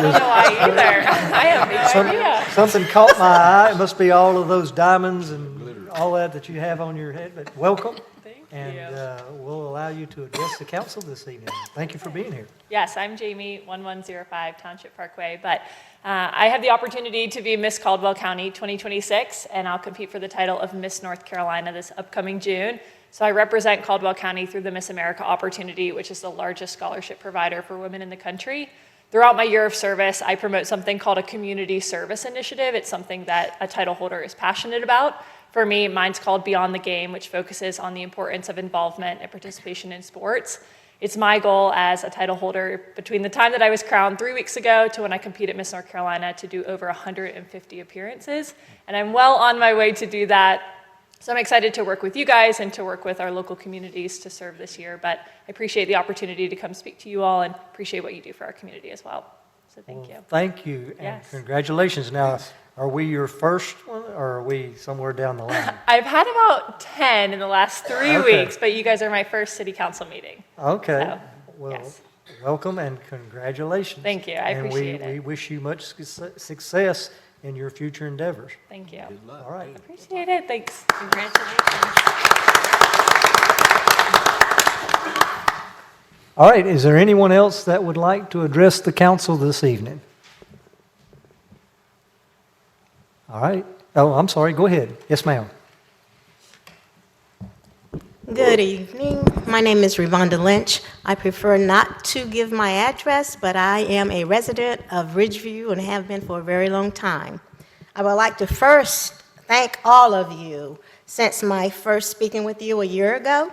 B: know why either. I have no idea.
A: Something caught my eye. It must be all of those diamonds and all that you have on your head. But welcome.
B: Thank you.
A: And we'll allow you to address the council this evening. Thank you for being here.
B: Yes, I'm Jamie, 1105 Township Parkway, but I have the opportunity to be Miss Caldwell County 2026, and I'll compete for the title of Miss North Carolina this upcoming June. So I represent Caldwell County through the Miss America opportunity, which is the largest scholarship provider for women in the country. Throughout my year of service, I promote something called a community service initiative. It's something that a title holder is passionate about. For me, mine's called Beyond the Game, which focuses on the importance of involvement and participation in sports. It's my goal as a title holder between the time that I was crowned 3 weeks ago to when I compete at Miss North Carolina to do over 150 appearances. And I'm well on my way to do that. So I'm excited to work with you guys and to work with our local communities to serve this year. But I appreciate the opportunity to come speak to you all and appreciate what you do for our community as well. So thank you.
A: Thank you, and
B: Yes.
A: congratulations. Now, are we your first one, or are we somewhere down the line?
B: I've had about 10 in the last 3
A: Okay.
B: weeks, but you guys are my first city council meeting.
A: Okay.
B: So,
A: Well,
B: yes.
A: welcome and congratulations.
B: Thank you. I appreciate
A: And we
B: it.
A: wish you much success in your future endeavors.
B: Thank you.
A: All right.
B: Appreciate it. Thanks.
A: All right, is there anyone else that would like to address the council this evening? All right. Oh, I'm sorry. Go ahead. Yes, ma'am.
V: Good evening. My name is Revonda Lynch. I prefer not to give my address, but I am a resident of Ridgeview and have been for a very long time. I would like to first thank all of you since my first speaking with you a year ago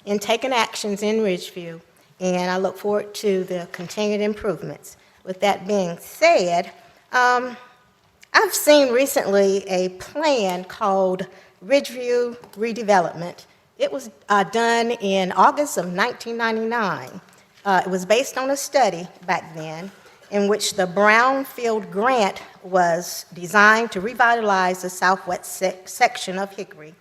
V: in taking actions in Ridgeview, and I look forward to the continued improvements. With that being said, I've seen recently a plan called Ridgeview Redevelopment. It was done in August of 1999. It was based on a study back then in which the Brownfield Grant was designed to revitalize the southwest section of Hickory.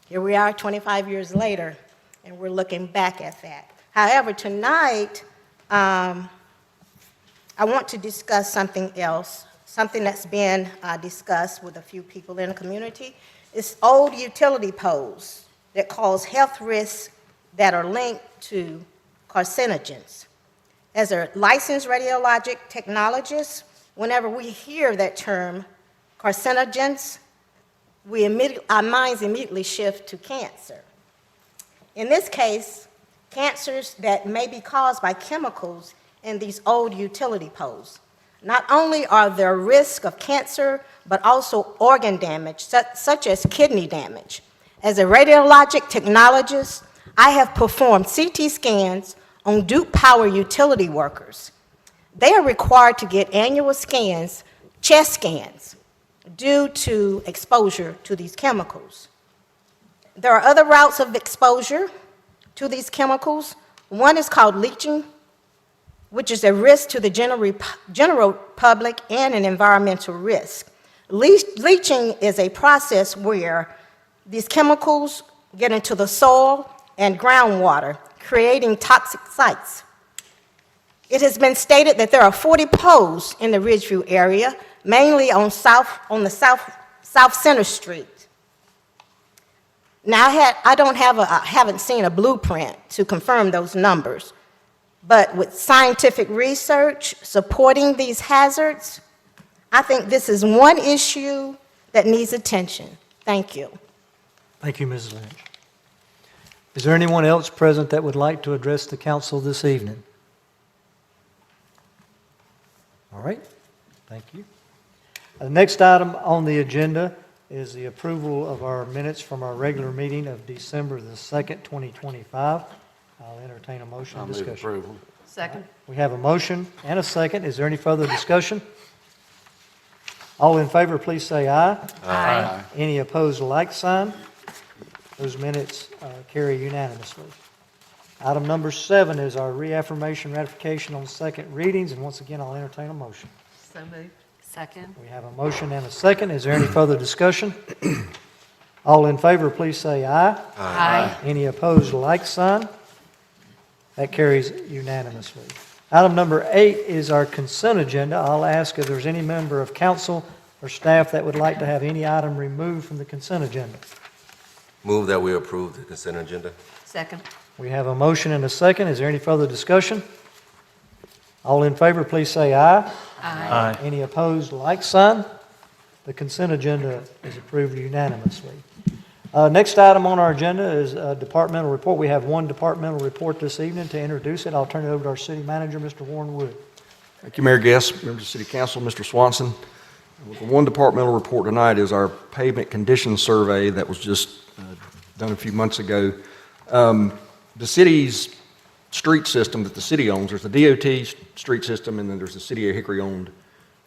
V: Here we are 25 years later, and we're looking back at that. However, tonight, I want to discuss something else, something that's been discussed with a few people in the community. It's old utility poles that cause health risks that are linked to carcinogens. As a licensed radiologic technologist, whenever we hear that term, carcinogens, our minds immediately shift to cancer. In this case, cancers that may be caused by chemicals in these old utility poles. Not only are there risks of cancer, but also organ damage, such as kidney damage. As a radiologic technologist, I have performed CT scans on Duke Power utility workers. They are required to get annual scans, chest scans, due to exposure to these chemicals. There are other routes of exposure to these chemicals. One is called leaching, which is a risk to the general public and an environmental risk. Leaching is a process where these chemicals get into the soil and groundwater, creating toxic sites. It has been stated that there are 40 poles in the Ridgeview area, mainly on the South Center Street. Now, I haven't seen a blueprint to confirm those numbers, but with scientific research supporting these hazards, I think this is one issue that needs attention. Thank you.
A: Thank you, Mrs. Lynch. Is there anyone else present that would like to address the council this evening? All right, thank you. The next item on the agenda is the approval of our minutes from our regular meeting of December the 2nd, 2025. I'll entertain a motion and discussion.
C: Second.
A: We have a motion and a second. Is there any further discussion? All in favor, please say aye.
R: Aye.
A: Any opposed, like sign. Those minutes carry unanimously. Item number 7 is our reaffirmation ratification on second readings, and once again, I'll entertain a motion.
C: So moved. Second.
A: We have a motion and a second. Is there any further discussion? All in favor, please say aye.
C: Aye.
A: Any opposed, like sign. That carries unanimously. Item number 8 is our consent agenda. I'll ask if there's any member of council or staff that would like to have any item removed from the consent agenda.
R: Move that we approve the consent agenda.
C: Second.
A: We have a motion and a second. Is there any further discussion? All in favor, please say aye.
U: Aye.
A: Any opposed, like sign. The consent agenda is approved unanimously. Next item on our agenda is a departmental report. We have one departmental report this evening. To introduce it, I'll turn it over to our city manager, Mr. Warren Wood.
T: Thank you, Mayor Guest, members of the City Council, Mr. Swanson. The one departmental report tonight is our pavement condition survey that was just done a few months ago. The city's street system that the city owns, there's the DOT street system, and then there's the City of Hickory-owned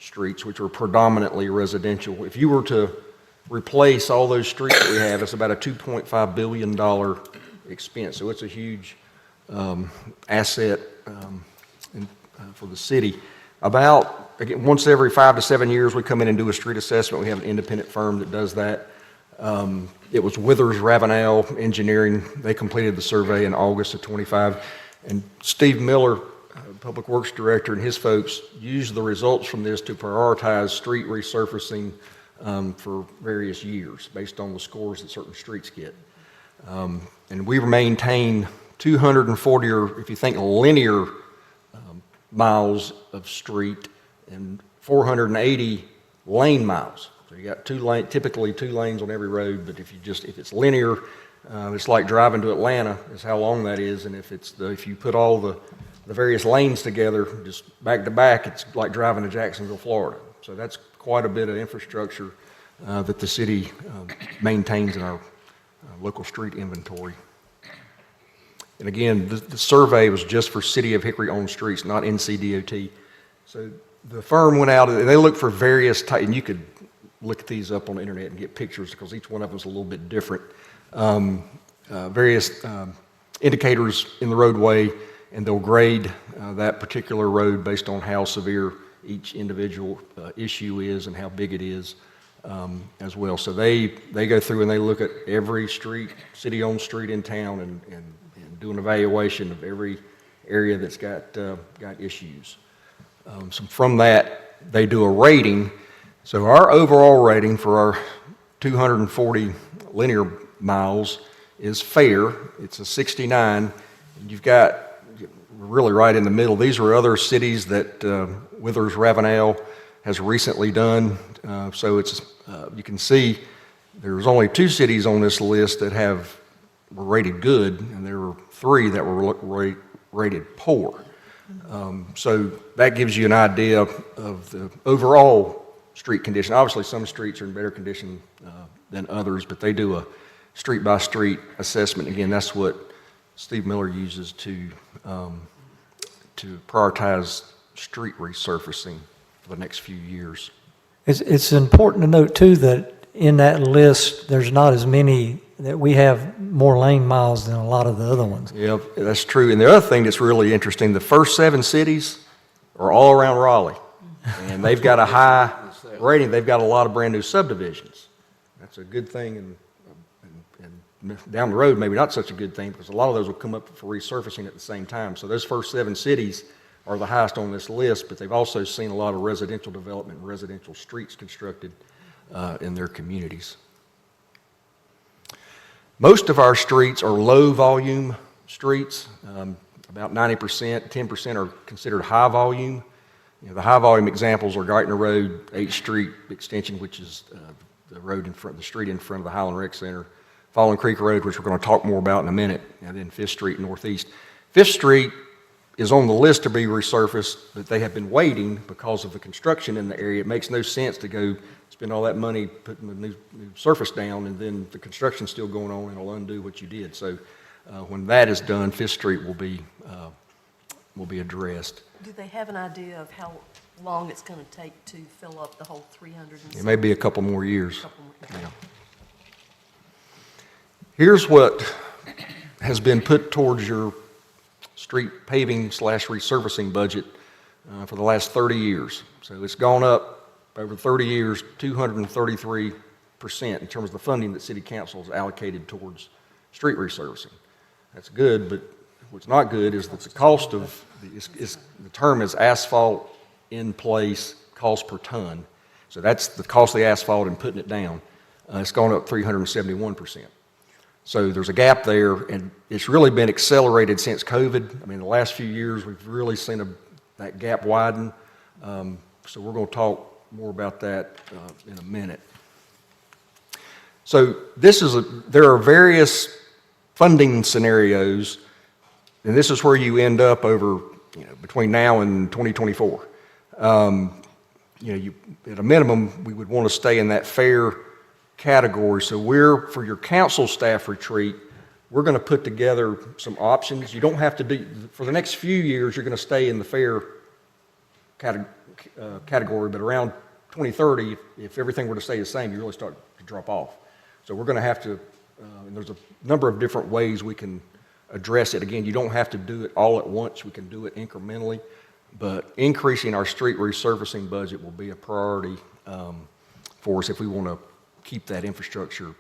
T: streets, which are predominantly residential. If you were to replace all those streets that we have, it's about a $2.5 billion expense. So it's a huge asset for the city. About, again, once every 5 to 7 years, we come in and do a street assessment. We have an independent firm that does that. It was Withers Ravenel Engineering. They completed the survey in August of 25. And Steve Miller, Public Works Director, and his folks used the results from this to prioritize street resurfacing for various years based on the scores that certain streets get. And we maintain 240, or if you think linear miles of street, and 480 lane miles. So you got typically two lanes on every road, but if it's linear, it's like driving to Atlanta is how long that is. And if you put all the various lanes together, just back to back, it's like driving to Jacksonville, Florida. So that's quite a bit of infrastructure that the city maintains in our local street inventory. And again, the survey was just for City of Hickory-owned streets, not NCDOT. So the firm went out and they looked for various types, and you could look these up on the internet and get pictures because each one of them is a little bit different. Various indicators in the roadway, and they'll grade that particular road based on how severe each individual issue is and how big it is as well. So they go through and they look at every street, city-owned street in town, and do an evaluation of every area that's got issues. So from that, they do a rating. So our overall rating for our 240 linear miles is fair. It's a 69. You've got really right in the middle. These are other cities that Withers Ravenel has recently done. So it's you can see there's only 2 cities on this list that were rated good, and there were 3 that were rated poor. So that gives you an idea of the overall street condition. Obviously, some streets are in better condition than others, but they do a street-by-street assessment. Again, that's what Steve Miller uses to prioritize street resurfacing for the next few years.
A: It's important to note, too, that in that list, there's not as many, that we have more lane miles than a lot of the other ones.
T: Yeah, that's true. And the other thing that's really interesting, the first 7 cities are all around Raleigh, and they've got a high rating. They've got a lot of brand new subdivisions. That's a good thing, and down the road, maybe not such a good thing, because a lot of those will come up for resurfacing at the same time. So those first 7 cities are the highest on this list, but they've also seen a lot of residential development and residential streets constructed in their communities. Most of our streets are low volume streets. About 90%, 10% are considered high volume. You know, the high volume examples are Geithner Road, 8th Street Extension, which is the road in front, the street in front of the Highland Rec Center, Fallen Creek Road, which we're going to talk more about in a minute, and then 5th Street Northeast. 5th Street is on the list to be resurfaced, but they have been waiting because of the construction in the area. It makes no sense to go spend all that money putting the new surface down, and then the construction's still going on, and it'll undo what you did. So when that is done, 5th Street will be addressed.
C: Do they have an idea of how
D: long it's going to take to fill up the whole 300 and
T: It may be a couple more years.
D: couple more.
T: Yeah. Here's what has been put towards your street paving / resurfacing budget for the last 30 years. So it's gone up over 30 years, 233% in terms of the funding that City Council has allocated towards street resurfacing. That's good, but what's not good is that the cost of, the term is asphalt in place cost per ton. So that's the cost of the asphalt and putting it down. It's gone up 371%. So there's a gap there, and it's really been accelerated since COVID. I mean, the last few years, we've really seen that gap widen. So we're going to talk more about that in a minute. So there are various funding scenarios, and this is where you end up over, between now and 2024. At a minimum, we would want to stay in that fair category. So for your council staff retreat, we're going to put together some options. You don't have to do, for the next few years, you're going to stay in the fair category, but around 2030, if everything were to stay the same, you really start to drop off. So we're going to have to, and there's a number of different ways we can address it. Again, you don't have to do it all at once. We can do it incrementally, but increasing our street resurfacing budget will be a priority for us if we want to keep that infrastructure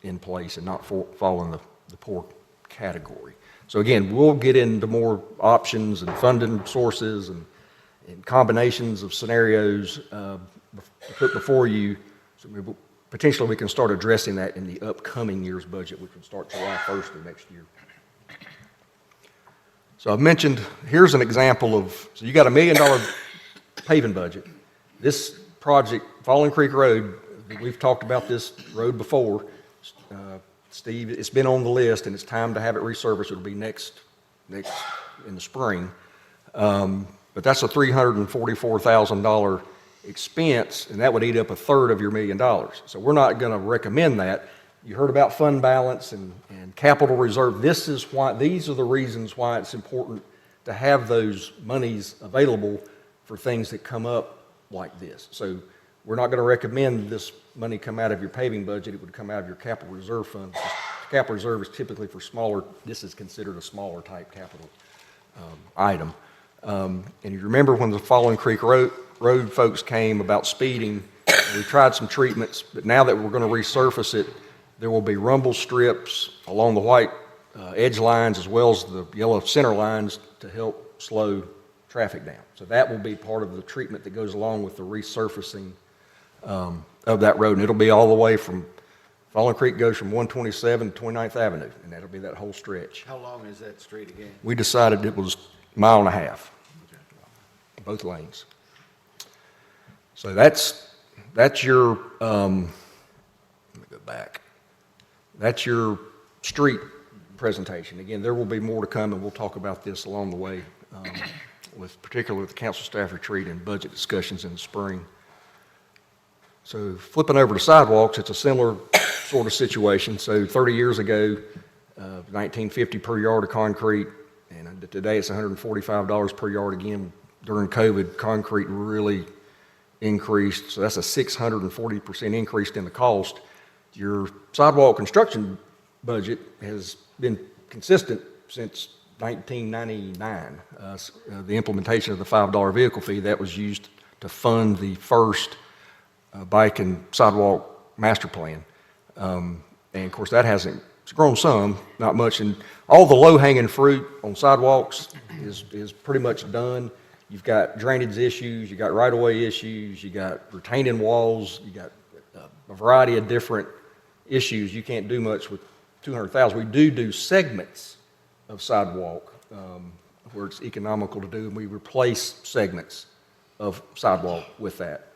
T: in place and not fall in the poor category. So again, we'll get into more options and funding sources and combinations of scenarios put before you. So potentially we can start addressing that in the upcoming year's budget, which would start July 1st of next year. So I've mentioned, here's an example of, so you got $1 million paving budget. This project, Falling Creek Road, we've talked about this road before. Steve, it's been on the list, and it's time to have it resurfaced. It'll be next in the spring. But that's a $344,000 expense, and that would eat up a third of your $1 million. So we're not going to recommend that. You heard about fund balance and capital reserve. These are the reasons why it's important to have those monies available for things that come up like this. So we're not going to recommend this money come out of your paving budget. It would come out of your capital reserve fund. Capital reserve is typically for smaller, this is considered a smaller type capital item. And you remember when the Falling Creek Road folks came about speeding, we tried some treatments, but now that we're going to resurface it, there will be rumble strips along the white edge lines as well as the yellow center lines to help slow traffic down. So that will be part of the treatment that goes along with the resurfacing of that road. And it'll be all the way from, Falling Creek goes from 127 to 29th Avenue, and that'll be that whole stretch.
H: How long is that street again?
T: We decided it was 1.5 miles, both lanes. So that's your, let me go back. That's your street presentation. Again, there will be more to come, and we'll talk about this along the way, particularly with the council staff retreat and budget discussions in the spring. So flipping over to sidewalks, it's a similar sort of situation. So 30 years ago, $19.50 per yard of concrete, and today it's $145 per yard. Again, during COVID, concrete really increased, so that's a 640% increase in the cost. Your sidewalk construction budget has been consistent since 1999. The implementation of the $5 vehicle fee, that was used to fund the first bike and sidewalk master plan. And of course that it's grown some, not much, and all the low-hanging fruit on sidewalks is pretty much done. You've got drainage issues, you got right-of-way issues, you got retaining walls, you got a variety of different issues. You can't do much with $200,000. We do segments of sidewalk where it's economical to do, and we replace segments of sidewalk with that.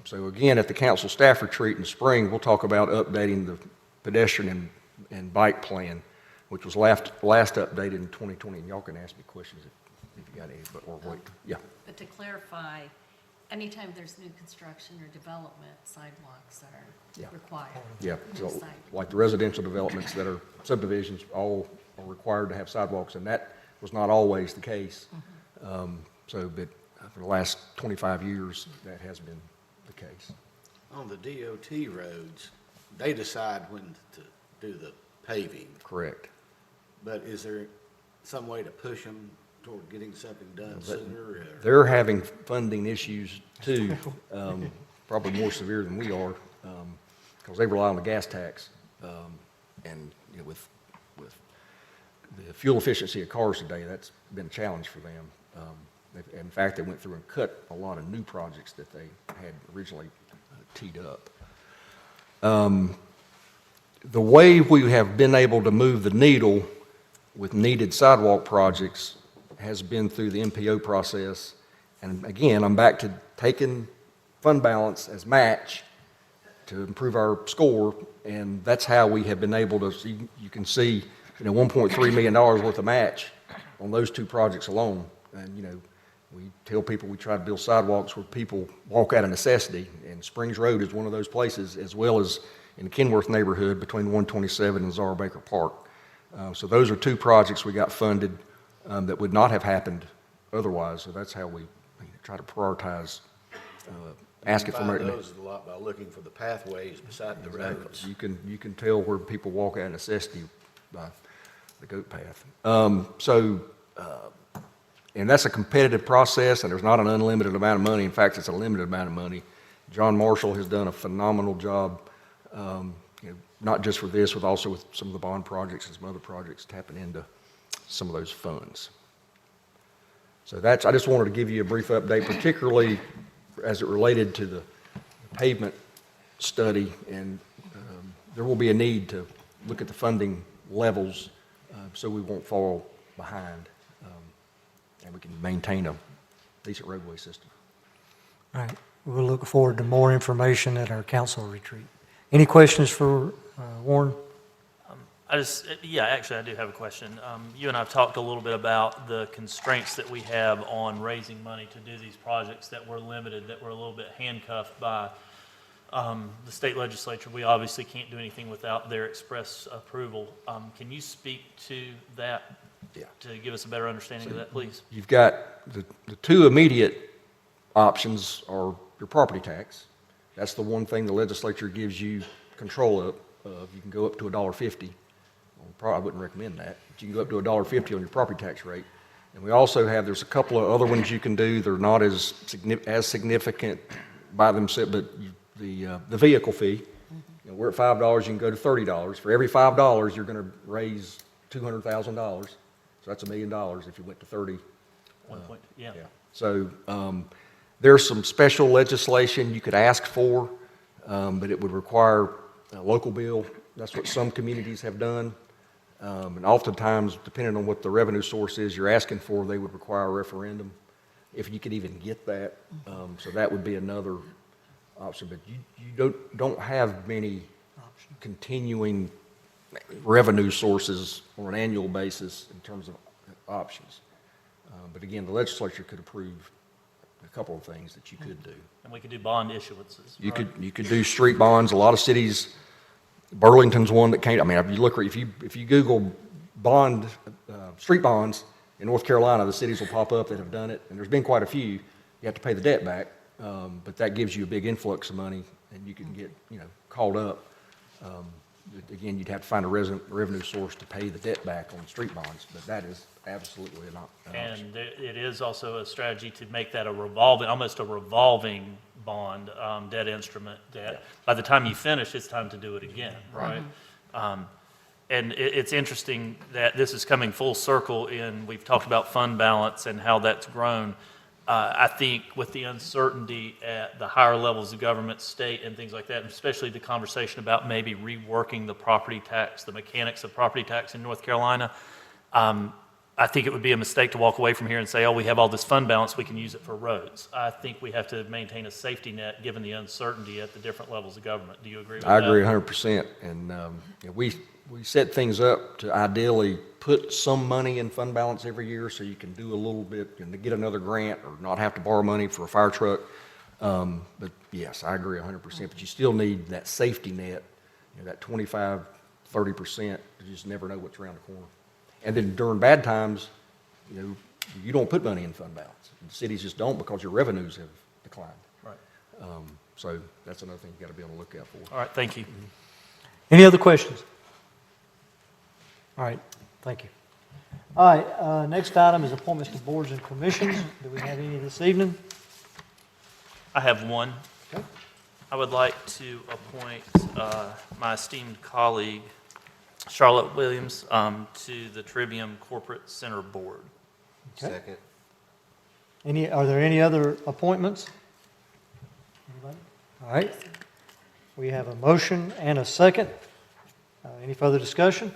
T: So again, at the council staff retreat in the spring, we'll talk about updating the pedestrian and bike plan, which was last updated in 2020. And y'all can ask me questions if you got any, or wait, yeah.
D: But to clarify, anytime there's new construction or development, sidewalks are required.
T: Yeah, so like the residential developments that are subdivisions, all are required to have sidewalks, and that was not always the case. But for the last 25 years, that has been the case.
F: On the DOT roads, they decide when to do the paving.
T: Correct.
F: But is there some way to push them toward getting something done sooner? Or?
T: They're having funding issues too, probably more severe than we are, because they rely on the gas tax. And you know, with the fuel efficiency of cars today, that's been a challenge for them. In fact, they went through and cut a lot of new projects that they had originally teed up. The way we have been able to move the needle with needed sidewalk projects has been through the MPO process. And again, I'm back to taking fund balance as match to improve our score, and that's how we have been able to, you can see, you know, $1.3 million worth of match on those two projects alone. And, you know, we tell people we try to build sidewalks where people walk out of necessity, and Springs Road is one of those places, as well as in the Kenworth neighborhood between 127 and Zara Baker Park. So those are two projects we got funded that would not have happened otherwise. So that's how we try to prioritize asking for money.
F: Those a lot by looking for the pathways beside the roads.
T: You can tell where people walk out of necessity by the goat path. And that's a competitive process, and there's not an unlimited amount of money. In fact, it's a limited amount of money. John Marshall has done a phenomenal job, you know, not just for this, but also with some of the bond projects and some other projects tapping into some of those funds. So I just wanted to give you a brief update, particularly as it related to the pavement study, and there will be a need to look at the funding levels so we won't fall behind and we can maintain a decent roadway system.
A: All right. We'll look forward to more information at our council retreat. Any questions for Warren?
U: Actually, I do have a question. You and I have talked a little bit about the constraints that we have on raising money to do these projects, that we're limited, that we're a little bit handcuffed by the state legislature. We obviously can't do anything without their express approval. Can you speak to that to give us a better understanding of that, please?
T: You've got the two immediate options are your property tax. That's the one thing the legislature gives you control of. You can go up to $1.50. I wouldn't recommend that, but you can go up to $1.50 on your property tax rate. And we also have, there's a couple of other ones you can do. They're not as significant by themselves, but the vehicle fee, you know, we're at $5, you can go to $30. For every $5, you're going to raise $200,000. So that's $1 million if you went to 30.
U: Yeah.
T: So there's some special legislation you could ask for, but it would require a local bill. That's what some communities have done. And oftentimes, depending on what the revenue source is you're asking for, they would require a referendum, if you could even get that. So that would be another option. But you don't have many continuing revenue sources on an annual basis in terms of options. But again, the legislature could approve a couple of things that you could do.
U: And we could do bond issuances.
T: You could do street bonds. A lot of cities, Burlington's one that came. I mean, if you Google bond street bonds in North Carolina, the cities will pop up that have done it, and there's been quite a few. You have to pay the debt back, but that gives you a big influx of money, and you can get called up. Again, you'd have to find a revenue source to pay the debt back on street bonds, but that is absolutely an option.
U: And it is also a strategy to make that almost a revolving bond debt instrument. That by the time you finish, it's time to do it again, right? And it's interesting that this is coming full circle. We've talked about fund balance and how that's grown. I think with the uncertainty at the higher levels of government, state, and things like that, and especially the conversation about maybe reworking the property tax, the mechanics of property tax in North Carolina, I think it would be a mistake to walk away from here and say, oh, we have all this fund balance, we can use it for roads. I think we have to maintain a safety net given the uncertainty at the different levels of government. Do you agree with that?
T: I agree 100%. And we set things up to ideally put some money in fund balance every year so you can do a little bit and to get another grant or not have to borrow money for a fire truck. But yes, I agree 100%. But you still need that safety net, that 25, 30%. You just never know what's around the corner. And then during bad times, you don't put money in fund balance. Cities just don't because your revenues have declined.
U: Right.
T: So that's another thing you got to be on the lookout for.
U: All right, thank you.
A: Any other questions? All right, thank you. All right, next item is appointments to boards and commissions. Do we have any this evening?
U: I have one.
A: Okay.
U: I would like to appoint my esteemed colleague, Charlotte Williams, to the Trivium Corporate Center Board.
A: Okay.
F: Second.
A: Are there any other appointments? Anybody? All right. We have a motion and a second. Any further discussion?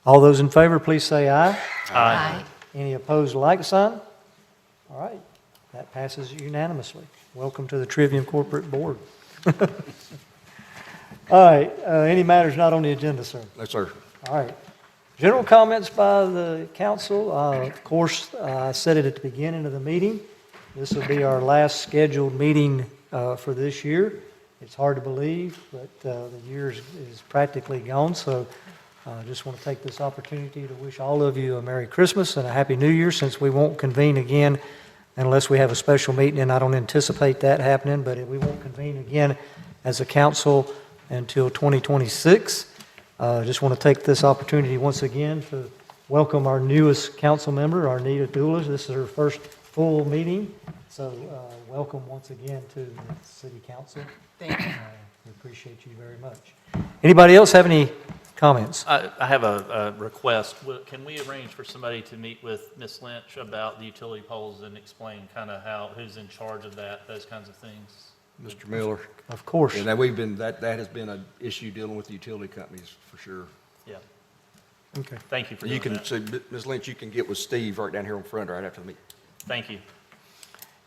A: All those in favor, please say aye.
U: Aye.
A: Any opposed, like sign? All right. That passes unanimously. Welcome to the Trivium Corporate Board. All right. Any matters not on the agenda, sir?
T: No, sir.
A: All right. General comments by the council. Of course, I said it at the beginning of the meeting. This will be our last scheduled meeting for this year. It's hard to believe, but the year is practically gone. So I just want to take this opportunity to wish all of you a Merry Christmas and a Happy New Year, since we won't convene again unless we have a special meeting, and I don't anticipate that happening, but we won't convene again as a council until 2026. Just want to take this opportunity once again to welcome our newest council member, Arnita Doulas. This is her first full meeting, so welcome once again to the city council.
C: Thank you.
A: We appreciate you very much. Anybody else have any comments?
U: I have a request. Can we arrange for somebody to meet with Ms. Lynch about the utility poles and explain kind of who's in charge of that, those kinds of things?
T: Mr. Miller.
A: Of course.
T: And that has been an issue dealing with the utility companies for sure.
U: Yeah.
A: Okay.
U: Thank you for
T: You
U: doing
T: can,
U: that.
T: so Ms. Lynch, you can get with Steve right down here on front right after the meeting.
U: Thank you.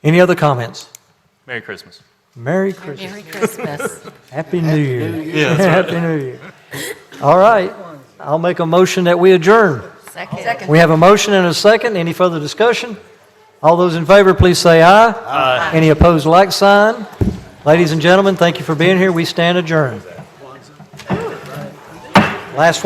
A: Any other comments?
U: Merry Christmas.
A: Merry Christmas.
D: Merry Christmas.
A: Happy New Year.
U: Yeah, that's right.
A: Happy New Year. All right. I'll make a motion that we adjourn.
D: Second.
A: We have a motion and a second. Any further discussion? All those in favor, please say aye.
U: Aye.
A: Any opposed, like sign. Ladies and gentlemen, thank you for being here. We stand adjourned. Last one.